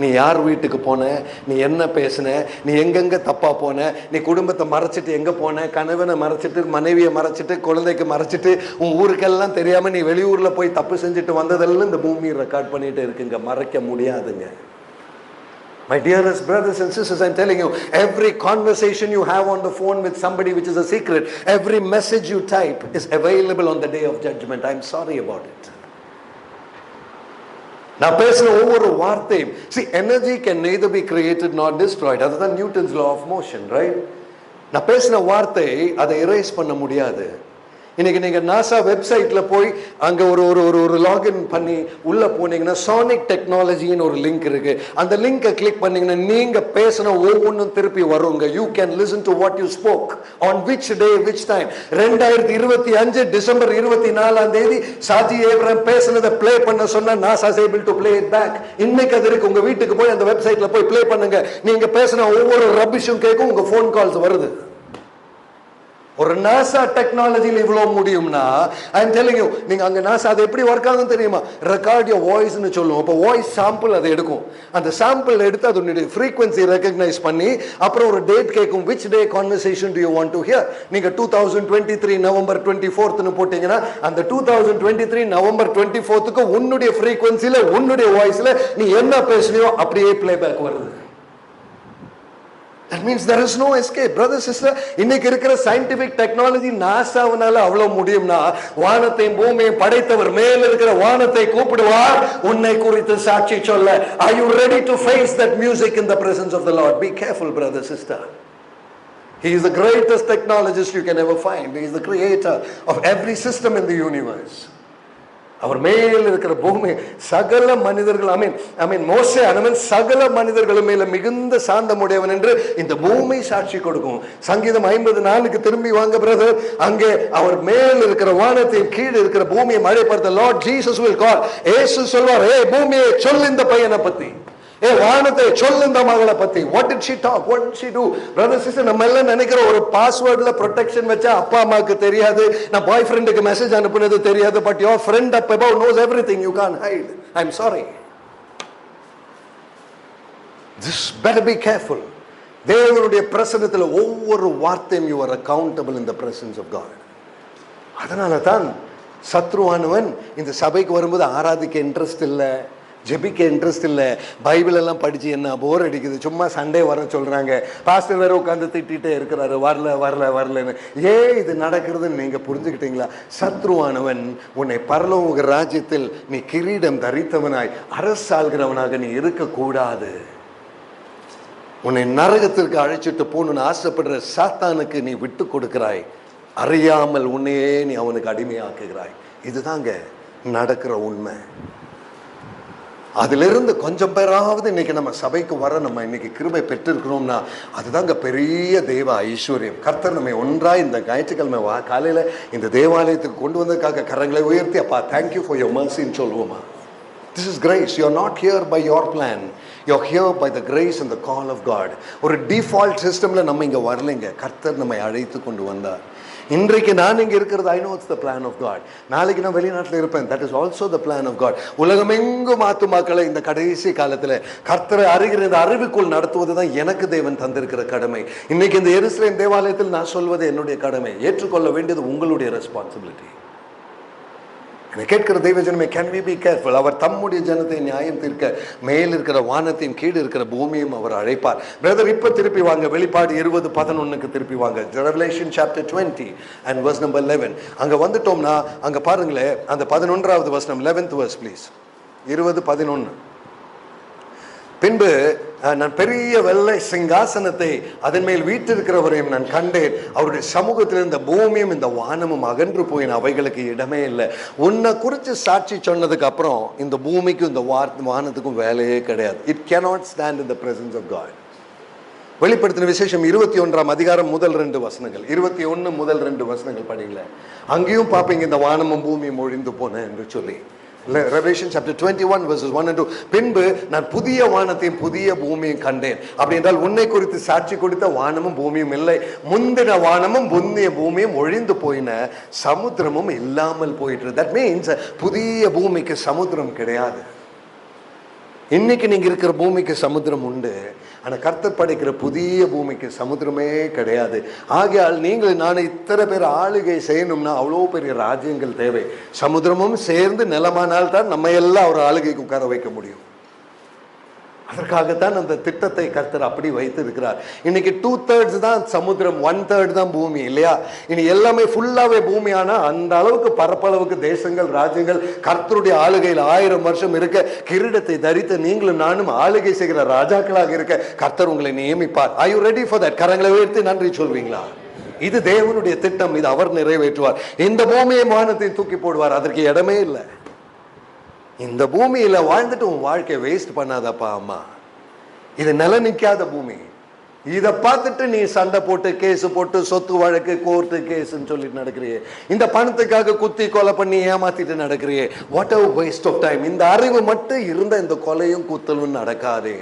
நீ யார் வீட்டுக்கு போன, நீ என்ன பேசின, நீ எங்கெங்க தப்பா போன, நீ குடும்பத்தை மறைச்சிட்டு எங்க போன, கணவனை மறைச்சிட்டு, மனைவியை மறைச்சிட்டு, குழந்தைக்கு மறைச்சிட்டு, உன் ஊருக்கெல்லாம் தெரியாம நீ வெளியூர்ல போய் தப்பு செஞ்சுட்டு வந்ததெல்லாம் இந்த பூமி ரெக்கார்ட் பண்ணிட்டு இருக்குங்க. மறைக்க முடியாதுங்க. My dearest brothers and sisters, I'm telling you, every conversation you have on the phone with somebody which is a secret, every message you type is available on the day of judgment. I'm sorry about it. நான் பேசுற ஒவ்வொரு வார்த்தையும், see, energy can neither be created nor destroyed. அதுதான் Newton's law of motion, right? நான் பேசுற வார்த்தை அதை erase பண்ண முடியாது. இன்னைக்கு நீங்க நாசா வெப்சைட்ல போய் அங்க ஒரு லாகின் பண்ணி உள்ள போனீங்கன்னா சானிக் டெக்னாலஜின்னு ஒரு லிங்க் இருக்கு. அந்த லிங்கை கிளிக் பண்ணீங்கன்னா நீங்க பேசின ஒவ்வொன்றும் திருப்பி வருங்க. You can listen to what you spoke on which day which time. 2025 December 24 Saji Abraham பேசினதை பிளே பண்ண சொன்னா NASA is able to play it back. இன்னைக்கு அது இருக்கு. உங்க வீட்டுக்கு போய் அந்த வெப்சைட்ல போய் பிளே பண்ணுங்க. நீங்க பேசின ஒவ்வொரு ரபிஷும் கேட்கும். உங்க போன் கால்ஸ் வருது. ஒரு நாசா டெக்னாலஜியில் இவ்வளவு முடியும்னா, ஐ எம் டெல்லிங் யூ, நீங்க அங்க நாசா அது எப்படி ஒர்க் ஆகுதுன்னு தெரியுமா? ரெக்கார்ட் யுவர் வாய்ஸ்னு சொல்லுவோம். அப்போ வாய்ஸ் சாம்பிள் அதை எடுக்கும். அந்த சாம்பிள் எடுத்து அதனுடைய ஃப்ரீக்வன்சி ரெகக்னைஸ் பண்ணி அப்புறம் ஒரு டேட் கேட்கும். Which day conversation to you want to hear? நீங்க 2023 நவம்பர் 24 போட்டீங்கன்னா அந்த 2023 நவம்பர் 24 உன்னுடைய ஃப்ரீக்வன்சில உன்னுடைய வாய்ஸ்ல நீ என்ன பேசுனியோ அப்படியே பிளேபேக் வருது. That means there is no escape. Brother, sister, இன்னைக்கு இருக்கிற சயின்டிபிக் டெக்னாலஜி நாசாவனால அவ்வளவு முடியும்னா, வானத்தையும் பூமியையும் படைத்தவர் மேல இருக்கிற வானத்தை கூப்பிடுவார் உன்னை குறித்து சாட்சி சொல்ல. Are you ready to face that music in the presence of the Lord? Be careful, brother, sister. He is the greatest technologist you can ever find. He is the creator of every system in the universe. அவர் மேல் இருக்கிற பூமி சகல மனிதர்கள், ஐ மீன் மோசே அனவன் சகல மனிதர்கள் மேல மிகுந்த சாந்தமுடையவன் என்று இந்த பூமி சாட்சி கொடுக்கும். சங்கீதம் 54 திரும்பி வாங்க பிரதர். அங்கே அவர் மேல் இருக்கிற வானத்தையும் கீழே இருக்கிற பூமியை மழைப்படுத்த லார்ட் ஜீசஸ் will call. இயேசு சொல்வார், ஏ பூமியை சொல் இந்த பையனை பத்தி, ஏ வானத்தை சொல் இந்த மகளை பத்தி. What did she talk? What did she do? Brother sister, நம்ம எல்லாம் நினைக்கிற ஒரு பாஸ்வேர்ட்ல ப்ரொடெக்ஷன் வச்சா அப்பா அம்மாக்கு தெரியாது, நான் பாய் ஃப்ரெண்டுக்கு மெசேஜ் அனுப்புனது தெரியாது, but your friend up above knows everything. You can't hide. I'm sorry. This better be careful. தேவனுடைய பிரசன்னத்தில் ஒவ்வொரு வார்த்தையும் you are accountable in the presence of God. அதனால தான் சத்ருவானவன் இந்த சபைக்கு வரும்போது ஆராதிக்க இன்ட்ரெஸ்ட் இல்லை, ஜெபிக்க இன்ட்ரெஸ்ட் இல்லை, பைபிள் எல்லாம் படிச்சு என்ன போர் அடிக்குது, சும்மா சண்டே வர சொல்றாங்க, பாஸ்டர் வேற உட்காந்து திட்டிகிட்டே இருக்கிறாரு, வரல வரல வரலன்னு. ஏன் இது நடக்கிறதுன்னு நீங்க புரிஞ்சுக்கிட்டீங்களா? சத்ருவானவன் உன்னை பரலோக ராஜ்யத்தில் நீ கிரீடம் தரித்தவனாய் அரசாள்கிறவனாக நீ இருக்கக்கூடாது. உன்னை நரகத்திற்கு அழைச்சிட்டு போகணும்னு ஆசைப்படுற சாத்தானுக்கு நீ விட்டு கொடுக்கிறாய். அறியாமல் உன்னையே நீ அவனுக்கு அடிமையாக்குகிறாய். இதுதாங்க நடக்கிற உண்மை. அதிலிருந்து கொஞ்சம் பேராவது இன்னைக்கு நம்ம சபைக்கு வர நம்ம இன்னைக்கு கிருபை பெற்றிருக்கிறோம்னா அதுதாங்க பெரிய தேவ ஐஸ்வர்யம். கர்த்தர் நம்ம ஒன்றாய் இந்த ஞாயிற்றுக்கிழமை காலையில இந்த தேவாலயத்துக்கு கொண்டு வந்ததுக்காக கரங்களை உயர்த்தி அப்பா தேங்க்யூ ஃபார் யுவர் மர்சின்னு சொல்லுவோமா? This is grace. You are not here by your plan. You are here by the grace and the call of God. ஒரு டிஃபால்ட் சிஸ்டம்ல நம்ம இங்க வரலைங்க. கர்த்தர் நம்மை அழைத்து கொண்டு வந்தார். இன்றைக்கு நான் இங்க இருக்கிறது I know it's the plan of God. நாளைக்கு நான் வெளிநாட்டில் இருப்பேன். That is also the plan of God. உலகமெங்கும் ஆத்துமாக்களை இந்த கடைசி காலத்துல கர்த்தரை அறிகிற இந்த அறிவுக்குள் நடத்துவதுதான் எனக்கு தேவன் தந்திருக்கிற கடமை. இன்னைக்கு இந்த எருசலேம் தேவாலயத்தில் நான் சொல்வது என்னுடைய கடமை. ஏற்றுக்கொள்ள வேண்டியது உங்களுடைய ரெஸ்பான்சிபிலிட்டி. என்னை கேட்கிற தெய்வ ஜனமே, கேன் வி பி கேர்ஃபுல்? அவர் தம்முடைய ஜனத்தை நியாயம் தீர்க்க மேல் இருக்கிற வானத்தையும் கீழ் இருக்கிற பூமியும் அவர் அழைப்பார். பிரதர், இப்ப திருப்பி வாங்க வெளிப்பாடு 20:11 திருப்பி வாங்க. Revelation chapter 20 and verse number 11. அங்க வந்துட்டோம்னா அங்க பாருங்களேன், அந்த 11வது வசனம், 11th verse please. 20:11. பின்பு நான் பெரிய வெள்ளை சிங்காசனத்தை அதன் மேல் வீற்றிருக்கிறவரையும் நான் கண்டேன். அவருடைய சமூகத்தில் இருந்த பூமியும் இந்த வானமும் அகன்று போயின, அவைகளுக்கு இடமே இல்லை. உன்னை குறித்து சாட்சி சொன்னதுக்கு அப்புறம் இந்த பூமிக்கும் இந்த வானத்துக்கும் வேலையே கிடையாது. It cannot stand in the presence of God. வெளிப்படுத்தின விசேஷம் 21ஆம் அதிகாரம் முதல் 2 வசனங்கள், 21 முதல் 2 வசனங்கள் படிங்களேன். அங்கேயும் பார்ப்பீங்க இந்த வானமும் பூமியும் ஒழிந்து போன என்று சொல்லி. Revelation chapter 21 verses 1 and 2. பின்பு நான் புதிய வானத்தையும் புதிய பூமியும் கண்டேன். அப்படி என்றால் உன்னை குறித்து சாட்சி கொடுத்த வானமும் பூமியும் இல்லை, முந்தின வானமும் முந்திய பூமியும் ஒழிந்து போயின, சமுத்திரமும் இல்லாமல் போயிட்டு. That means புதிய பூமிக்கு சமுத்திரம் கிடையாது. இன்னைக்கு நீங்க இருக்கிற பூமிக்கு சமுத்திரம் உண்டு, ஆனா கர்த்தர் படைக்கிற புதிய பூமிக்கு சமுத்திரமே கிடையாது. ஆகையால் நீங்கள் நான் இத்தனை பேர் ஆளுகை செய்யணும்னா அவ்வளோ பெரிய ராஜ்யங்கள் தேவை. சமுத்திரமும் சேர்ந்து நிலமானால் தான் நம்ம எல்லாம் ஒரு ஆளுகைக்கு உட்கார வைக்க முடியும். அதற்காகத்தான் அந்த திட்டத்தை கர்த்தர் அப்படி வைத்து இருக்கிறார். இன்னைக்கு 2/3 தான் சமுத்திரம், 1/3 தான் பூமி இல்லையா? இனி எல்லாமே ஃபுல்லாவே பூமியானா அந்த அளவுக்கு பரப்பளவுக்கு தேசங்கள் ராஜ்யங்கள் கர்த்தருடைய ஆளுகையில் 1000 வருஷம் இருக்க, கிரீடத்தை தரித்த நீங்களும் நானும் ஆளுகை செய்கிற ராஜாக்களாக இருக்க கர்த்தர் உங்களை நியமிப்பார். Are you ready for that? கரங்களை உயர்த்தி நன்றி சொல்வீங்களா? இது தேவனுடைய திட்டம், இது அவர் நிறைவேற்றுவார். இந்த பூமியை வானத்தை தூக்கி போடுவார், அதற்கு இடமே இல்லை. இந்த பூமியில வாழ்ந்துட்டு உன் வாழ்க்கையை வேஸ்ட் பண்ணாதப்பா அம்மா. இது நில நிக்காத பூமி. இதை பார்த்துட்டு நீ சண்டை போட்டு கேஸ் போட்டு சொத்து வழக்கு கோர்ட்டு கேஸ்ன்னு சொல்லிட்டு நடக்கிறியே, இந்த பணத்துக்காக குத்தி கொலை பண்ணி ஏமாத்திட்டு நடக்கிறியே, what a waste of time. இந்த அறிவு மட்டும் இருந்த இந்த கொலையும் குத்தலும் நடக்காதே.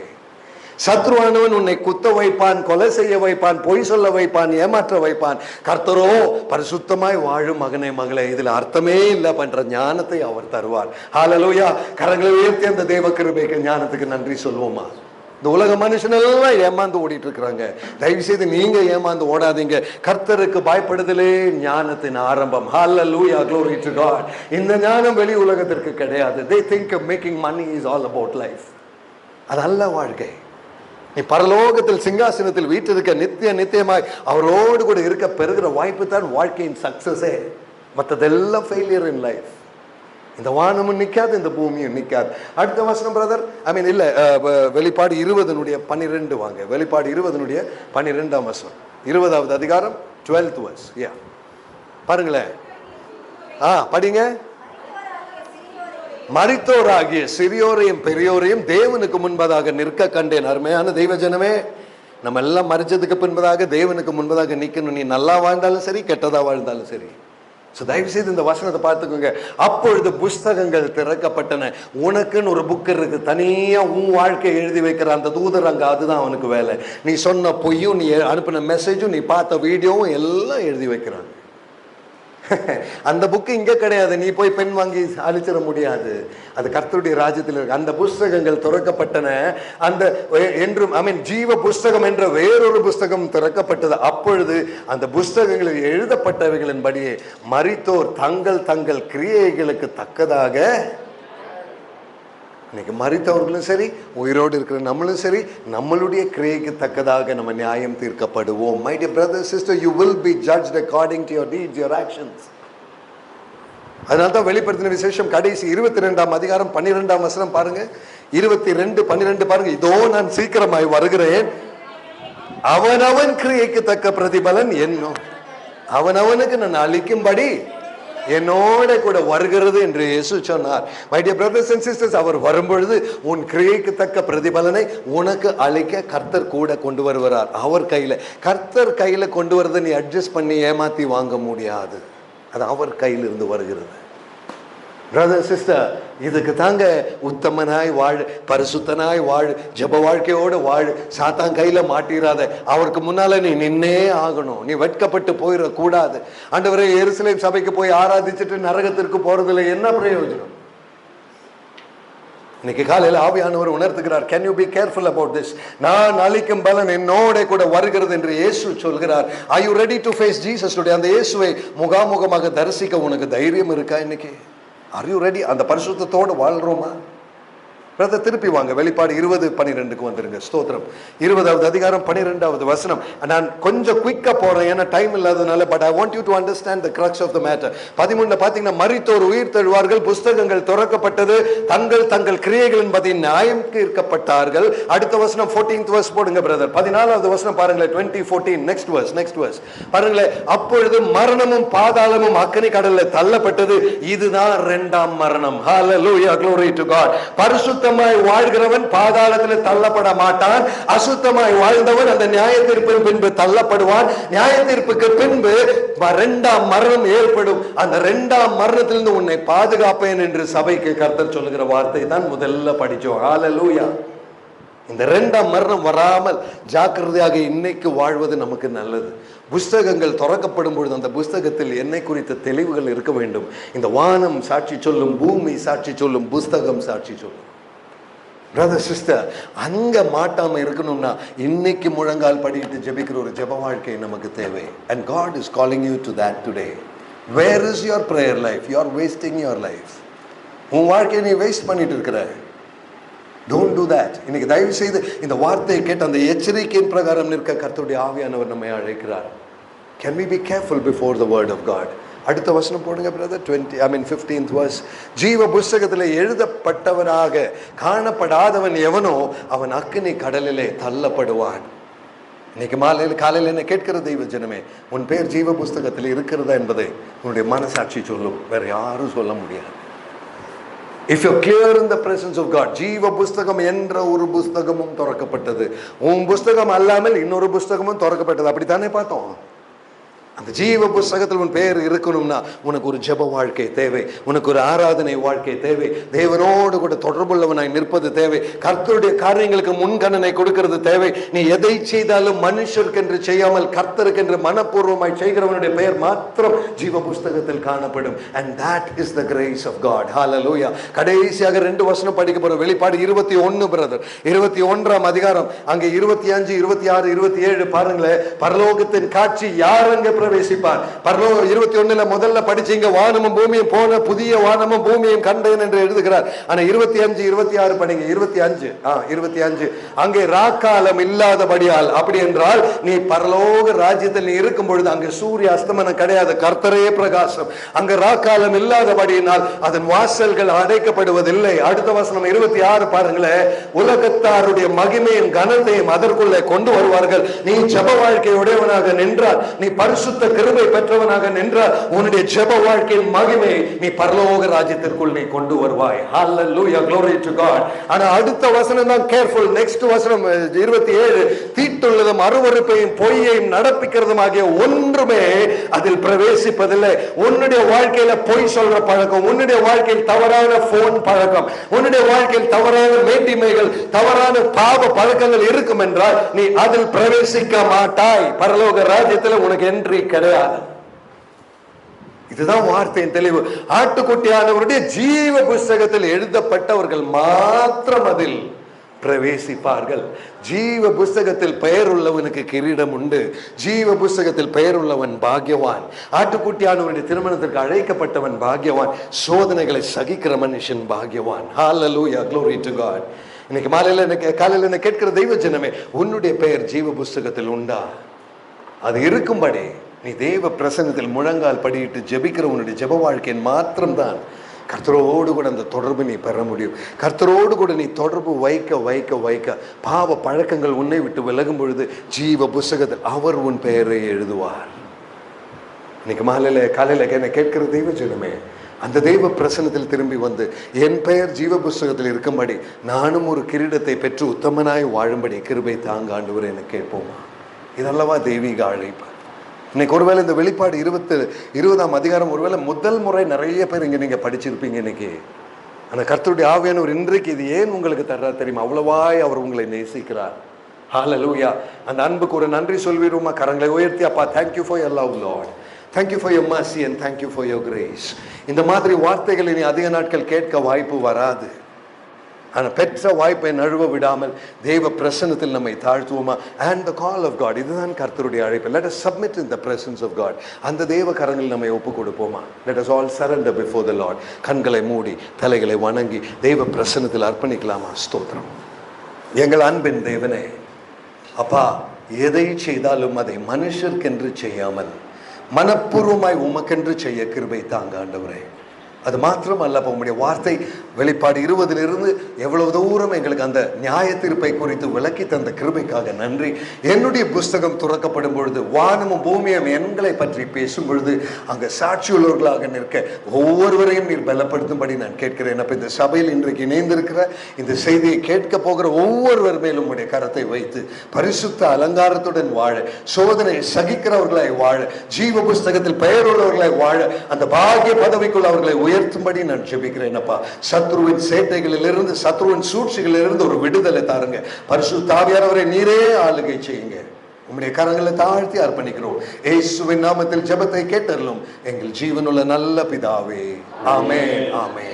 சத்ருவானவன் உன்னை குத்த வைப்பான், கொலை செய்ய வைப்பான், பொய் சொல்ல வைப்பான், ஏமாற்ற வைப்பான். கர்த்தரோ பரிசுத்தமாய் வாழும் மகனே மகளே, இதுல அர்த்தமே இல்லை பண்ற ஞானத்தை அவர் தருவார். ஹல்லேலூயா. கரங்களை உயர்த்தி அந்த தேவ கிருபைக்கு ஞானத்துக்கு நன்றி சொல்வோமா? இந்த உலக மனுஷனெல்லாம் ஏமாந்து ஓடிட்டு இருக்கிறாங்க. தயவு செய்து நீங்க ஏமாந்து ஓடாதீங்க. கர்த்தருக்கு பயப்படுதலே ஞானத்தின் ஆரம்பம். ஹல்லேலூயா, glory to God. இந்த ஞானம் வெளி உலகத்திற்கு கிடையாது. They think of making money is all about life. அது அல்ல வாழ்க்கை. நீ பரலோகத்தில் சிங்காசனத்தில் வீற்றிருக்க நித்தியமாய் அவரோடு கூட இருக்க பெறுகிற வாய்ப்பு தான் வாழ்க்கையின் சக்சஸே. மற்றதெல்லாம் ஃபெயிலியர் இன் லைஃப். இந்த வானமும் நிற்காது, இந்த பூமியும் நிற்காது. அடுத்த வசனம் பிரதர், இல்ல வெளிப்பாடு 20:12 வாங்க. வெளிப்பாடு 20:12 வசனம், 20வது அதிகாரம் 12th verse. பாருங்களேன், படிங்க. மரித்தோராகிய சிறியோரையும் பெரியோரையும் தேவனுக்கு முன்பதாக நிற்க கண்டேன். அருமையான தெய்வ ஜனமே, நம்ம எல்லாம் மரிச்சதுக்கு பின்பதாக தேவனுக்கு முன்பதாக நிற்கணும். நீ நல்லா வாழ்ந்தாலும் சரி, கெட்டதா வாழ்ந்தாலும் சரி. தயவு செய்து இந்த வசனத்தை பார்த்துக்கோங்க. அப்பொழுது புஸ்தகங்கள் திறக்கப்பட்டன. உனக்குன்னு ஒரு புக் இருக்கு, தனியா உன் வாழ்க்கையை எழுதி வைக்கிற அந்த தூதர் அங்க, அதுதான் அவனுக்கு வேலை. நீ சொன்ன பொய்யும், நீ அனுப்பின மெசேஜும், நீ பார்த்த வீடியோவும் எல்லாம் எழுதி வைக்கிறாங்க. அந்த புக்கு இங்க கிடையாது, நீ போய் பெண் வாங்கி அழிச்சிட முடியாது. அது கர்த்தருடைய ராஜ்யத்தில் இருக்கு. அந்த புஸ்தகங்கள் திறக்கப்பட்டன. அந்த என்றும் ஜீவ புஸ்தகம் என்ற வேறொரு புஸ்தகம் திறக்கப்பட்டது. அப்பொழுது அந்த புஸ்தகங்களில் எழுதப்பட்டவைகளின்படியே மரித்தோர் தங்கள் தங்கள் கிரியைகளுக்கு தக்கதாக, இன்னைக்கு மரித்தவர்களும் சரி, உயிரோடு இருக்கிற நம்மளும் சரி, நம்மளுடைய கிரியைக்கு தக்கதாக நம்ம நியாயம் தீர்க்கப்படுவோம். My dear brother, sister, you will be judged according to your deeds, your actions. அதனால்தான் வெளிப்படுத்தின விசேஷம் கடைசி 22ஆம் அதிகாரம் 12ஆம் வசனம் பாருங்க. 22:12 பாருங்க. இதோ நான் சீக்கிரமாய் வருகிறேன், அவனவன் கிரியைக்கு தக்க பிரதிபலன் என்னும், அவனவனுக்கு நான் அளிக்கும்படி என்னோட கூட வருகிறது என்று இயேசு சொன்னார். My dear brothers and sisters, அவர் வரும்பொழுது உன் கிரியைக்கு தக்க பிரதிபலனை உனக்கு அளிக்க கர்த்தர் கூட கொண்டு வருகிறார். அவர் கையில, கர்த்தர் கையில கொண்டு வரதை நீ அட்ஜஸ்ட் பண்ணி ஏமாத்தி வாங்க முடியாது. அது அவர் கையில் இருந்து வருகிறது. பிரதர் சிஸ்டர், இதுக்கு தாங்க உத்தமனாய் வாழ், பரிசுத்தனாய் வாழ், ஜெப வாழ்க்கையோடு வாழ், சாத்தான் கையில மாட்டிராத. அவருக்கு முன்னால நீ நின்னே ஆகணும். நீ வெட்கப்பட்டு போயிட கூடாது. ஆண்டவரே, எருசலேம் சபைக்கு போய் ஆராதிச்சுட்டு நரகத்திற்கு போறதுல என்ன பிரயோஜனம்? இன்னைக்கு காலையில் ஆவியானவர் உணர்த்துகிறார். Can you be careful about this? நான் அளிக்கும் பலன் என்னோட கூட வருகிறது என்று இயேசு சொல்கிறார். Are you ready to face Jesus today? அந்த இயேசுவை முகாமுகமாக தரிசிக்க உனக்கு தைரியம் இருக்கா இன்னைக்கு? Are you ready? அந்த பரிசுத்தத்தோடு வாழ்றோமா? பிரதர் திருப்பி வாங்க, வெளிப்பாடு 20:12 வந்துருங்க. ஸ்தோத்திரம். 20வது அதிகாரம் 12வது வசனம். நான் கொஞ்சம் குயிக்கா போறேன், ஏன்னா டைம் இல்லாதனால. But I want you to understand the crux of the matter. 13 பாத்தீங்கன்னா, மரித்தோர் உயிர் தெழுவார்கள், புஸ்தகங்கள் திறக்கப்பட்டது, தங்கள் தங்கள் கிரியைகளின்படி நியாயம் தீர்க்கப்பட்டார்கள். அடுத்த வசனம் 14th verse போடுங்க பிரதர். 14வது வசனம் பாருங்களேன். 20:14 நெக்ஸ்ட் verse பாருங்களேன். அப்பொழுது மரணமும் பாதாளமும் அக்கினி கடல்ல தள்ளப்பட்டது. இதுதான் இரண்டாம் மரணம். ஹalleluya, glory to God. பரிசுத்தமாய் வாழ்கிறவன் பாதாளத்தில் தள்ளப்பட மாட்டான். அசுத்தமாய் வாழ்ந்தவன் அந்த நியாய தீர்ப்பின் பின்பு தள்ளப்படுவான். நியாய தீர்ப்புக்கு பின்பு இரண்டாம் மரணம் ஏற்படும். அந்த இரண்டாம் மரணத்திலிருந்து உன்னை பாதுகாப்பேன் என்று சபைக்கு கர்த்தர் சொல்லுகிற வார்த்தை தான் முதல்ல படிச்சோம். ஹalleluya. இந்த இரண்டாம் மரணம் வராமல் ஜாக்கிரதையாக இன்னைக்கு வாழ்வது நமக்கு நல்லது. புஸ்தகங்கள் திறக்கப்படும் பொழுது அந்த புஸ்தகத்தில் என்னை குறித்த தெளிவுகள் இருக்க வேண்டும். இந்த வானம் சாட்சி சொல்லும், பூமி சாட்சி சொல்லும், புஸ்தகம் சாட்சி சொல்லும். பிரதர் சிஸ்டர், அங்க மாட்டாம இருக்கணும்னா இன்னைக்கு முழங்கால் படிட்டு ஜெபிக்கிற ஒரு ஜெப வாழ்க்கை நமக்கு தேவை. And God is calling you to that today. Where is your prayer life? You are wasting your life. உன் வாழ்க்கையை நீ வேஸ்ட் பண்ணிட்டு இருக்கிற. Don't do that. இன்னைக்கு தயவு செய்து இந்த வார்த்தையை கேட்டு அந்த எச்சரிக்கையின் பிரகாரம் நிற்க கர்த்தருடைய ஆவியானவர் நம்மை அழைக்கிறார். Can we be careful before the word of God? அடுத்த வசனம் போடுங்க பிரதர். 15th verse. ஜீவ புஸ்தகத்தில் எழுதப்பட்டவனாக காணப்படாதவன் எவனோ அவன் அக்கினி கடலிலே தள்ளப்படுவான். இன்னைக்கு காலையில் என்ன கேட்கிற தெய்வ ஜனமே, உன் பேர் ஜீவ புஸ்தகத்தில் இருக்கிறதா என்பதை உன்னுடைய மனசாட்சி சொல்லும், வேற யாரும் சொல்ல முடியாது. If you're clear in the presence of God, ஜீவ புஸ்தகம் என்ற ஒரு புஸ்தகமும் திறக்கப்பட்டது, உன் புஸ்தகம் அல்லாமல் இன்னொரு புஸ்தகமும் திறக்கப்பட்டது. அப்படித்தானே பார்த்தோம். அந்த ஜீவ புஸ்தகத்தில் உன் பெயர் இருக்கணும்னா உனக்கு ஒரு ஜெப வாழ்க்கை தேவை, உனக்கு ஒரு ஆராதனை வாழ்க்கை தேவை, தேவனோடு கூட தொடர்புள்ளவனாய் நிற்பது தேவை, கர்த்தருடைய காரியங்களுக்கு முன்கணனை கொடுக்கிறது தேவை. நீ எதை செய்தாலும் மனுஷருக்கென்று செய்யாமல் கர்த்தருக்கென்று மனப்பூர்வமாய் செய்கிறவனுடைய பெயர் மாத்திரம் ஜீவ புஸ்தகத்தில் காணப்படும். And that is the grace of God. Hallelujah. கடைசியாக 2 வசனம் படிக்க போறோம். வெளிப்பாடு 21 பிரதர், 21ஆம் அதிகாரம், அங்கே 25, 26, 27 பாருங்களேன். பரலோகத்தின் காட்சி யார் அங்கே பிரவேசிப்பார்? பரலோகம் 21ல முதல்ல படிச்சீங்க, வானமும் பூமியும் போன புதிய வானமும் பூமியும் கண்டேன் என்று எழுதுகிறார். ஆனா 25, 26 படிங்க. 25 அங்கே ராக்காலம் இல்லாதபடியால், அப்படி என்றால் நீ பரலோக ராஜ்யத்தில் நீ இருக்கும் பொழுது அங்கே சூரிய அஸ்தமனம் கிடையாது, கர்த்தரே பிரகாசம். அங்க ராக்காலம் இல்லாதபடியினால் அதன் வாசல்கள் அடைக்கப்படுவதில்லை. அடுத்த வசனம் 26 பாருங்களேன். உலகத்தாருடைய மகிமையும் கனத்தையும் அதற்குள்ளே கொண்டு வருவார்கள். நீ ஜெப வாழ்க்கையுடையவனாக நின்றால், நீ பரிசுத்த கிருபை பெற்றவனாக நின்றால், உன்னுடைய ஜெப வாழ்க்கையின் மகிமை நீ பரலோக ராஜ்யத்திற்குள் நீ கொண்டு வருவாய். Hallelujah, glory to God. ஆனா அடுத்த வசனம் தான் கேர்ஃபுல். நெக்ஸ்ட் வசனம் 27. தீட்டுள்ளதும் அருவருப்பையும் பொய்யையும் நடப்பிக்கிறதும் ஆகிய ஒன்றுமே அதில் பிரவேசிப்பதில்லை. உன்னுடைய வாழ்க்கையில பொய் சொல்ற பழக்கம், உன்னுடைய வாழ்க்கையில் தவறான போன் பழக்கம், உன்னுடைய வாழ்க்கையில் தவறான மேட்டிமைகள், தவறான பாவ பழக்கங்கள் இருக்கும் என்றால் நீ அதில் பிரவேசிக்க மாட்டாய். பரலோக ராஜ்யத்தில் உனக்கு என்ட்ரி கிடையாது. இதுதான் வார்த்தையின் தெளிவு. ஆட்டுக்குட்டியானவருடைய ஜீவ புஸ்தகத்தில் எழுதப்பட்டவர்கள் மாத்திரம் அதில் பிரவேசிப்பார்கள். ஜீவ புஸ்தகத்தில் பெயர் உள்ளவனுக்கு கிரீடம் உண்டு. ஜீவ புஸ்தகத்தில் பெயர் உள்ளவன் பாக்கியவான். ஆட்டுக்குட்டியானவருடைய திருமணத்திற்கு அழைக்கப்பட்டவன் பாக்கியவான். சோதனைகளை சகிக்கிற மனுஷன் பாக்கியவான். Hallelujah, glory to God. இன்னைக்கு காலையில் என்ன கேட்கிற தெய்வ ஜனமே, உன்னுடைய பெயர் ஜீவ புஸ்தகத்தில் உண்டா? அது இருக்கும்படி நீ தேவ பிரசன்னத்தில் முழங்கால் படியிட்டு ஜெபிக்கிற உன்னுடைய ஜெப வாழ்க்கையின் மாத்திரம்தான் கர்த்தரோடு கூட அந்த தொடர்பு நீ பெற முடியும். கர்த்தரோடு கூட நீ தொடர்பு வைக்க வைக்க வைக்க பாவ பழக்கங்கள் உன்னை விட்டு விலகும் பொழுது ஜீவ புஸ்தகத்தில் அவர் உன் பெயரை எழுதுவார். இன்னைக்கு காலையில் என்ன கேட்கிற தெய்வ ஜனமே, அந்த தெய்வ பிரசன்னத்தில் திரும்பி வந்து என் பெயர் ஜீவ புஸ்தகத்தில் இருக்கும்படி நானும் ஒரு கிரீடத்தை பெற்று உத்தமனாய் வாழும்படி கிருபை தாங்க ஆண்டவரே என கேட்போமா? இதல்லவா தெய்வீக அழைப்பு. இன்னைக்கு ஒருவேளை இந்த வெளிப்பாடு 20ஆம் அதிகாரம் ஒருவேளை முதல் முறை நிறைய பேர் இங்கே நீங்கள் படிச்சிருப்பீங்க இன்னைக்கு. ஆனால் கர்த்தருடைய ஆவியானவர் இன்றைக்கு இது ஏன் உங்களுக்கு தர்றார் தெரியுமா? அவ்வளவாய் அவர் உங்களை நேசிக்கிறார். ஹல்லேலூயா. அந்த அன்புக்கு ஒரு நன்றி சொல்வீருமா? கரங்களை உயர்த்தி, அப்பா thank you for your love Lord, thank you for your mercy and thank you for your grace. இந்த மாதிரி வார்த்தைகளை நீ அதிக நாட்கள் கேட்க வாய்ப்பு வராது. ஆனால் பெற்ற வாய்ப்பை நழுவ விடாமல் தேவ பிரசன்னத்தில் நம்மை தாழ்த்துவோமா? And the call of God, இதுதான் கர்த்தருடைய அழைப்பு. Let us submit in the presence of God. அந்த தேவ கரங்களில் நம்மை ஒப்பு கொடுப்போமா? Let us all surrender before the Lord. கண்களை மூடி தலைகளை வணங்கி தேவ பிரசன்னத்தில் அர்ப்பணிக்கலாமா? ஸ்தோத்திரம். எங்கள் அன்பின் தேவனே, அப்பா, எதை செய்தாலும் அதை மனுஷர்க்கென்று செய்யாமல் மனப்பூர்வமாய் உமக்கென்று செய்ய கிருபை தாங்க ஆண்டவரே. அது மாத்திரம் அல்ல, உம்முடைய வார்த்தை வெளிப்பாடு 20 எவ்வளவு தூரம் எங்களுக்கு அந்த நியாய தீர்ப்பை குறித்து விளக்கி தந்த கிருபைக்காக நன்றி. என்னுடைய புஸ்தகம் துறக்கப்படும் பொழுது, வானமும் பூமியும் எண்களை பற்றி பேசும் பொழுது அங்கே சாட்சியுள்ளவர்களாக நிற்க ஒவ்வொருவரையும் நீர் பலப்படுத்தும்படி நான் கேட்கிறேன். அப்போ இந்த சபையில் இன்றைக்கு இணைந்திருக்கிற இந்த செய்தியை கேட்க போகிற ஒவ்வொருவர் மேலும் உடைய கரத்தை வைத்து பரிசுத்த அலங்காரத்துடன் வாழ, சோதனை சகிக்கிறவர்களாய் வாழ, ஜீவ புஸ்தகத்தில் பெயர் உள்ளவர்களாய் வாழ, அந்த பாக்கிய பதவிக்குள் அவர்களை உயர்த்தும்படி நான் ஜெபிக்கிறேன். அப்பா, சத்ருவின் சேட்டைகளிலிருந்து, சத்ருவின் சூழ்ச்சிகளிலிருந்து ஒரு விடுதலை தாருங்க. பரிசுத்த ஆவியானவரை நீரே ஆளுகை செய்யுங்க. உம்முடைய கரங்களை தாழ்த்தி அர்ப்பணிக்கிறோம். இயேசுவின் நாமத்தில் ஜெபத்தை கேட்டருளும் எங்கள் ஜீவனுள்ள நல்ல பிதாவே. ஆமென், ஆமென்.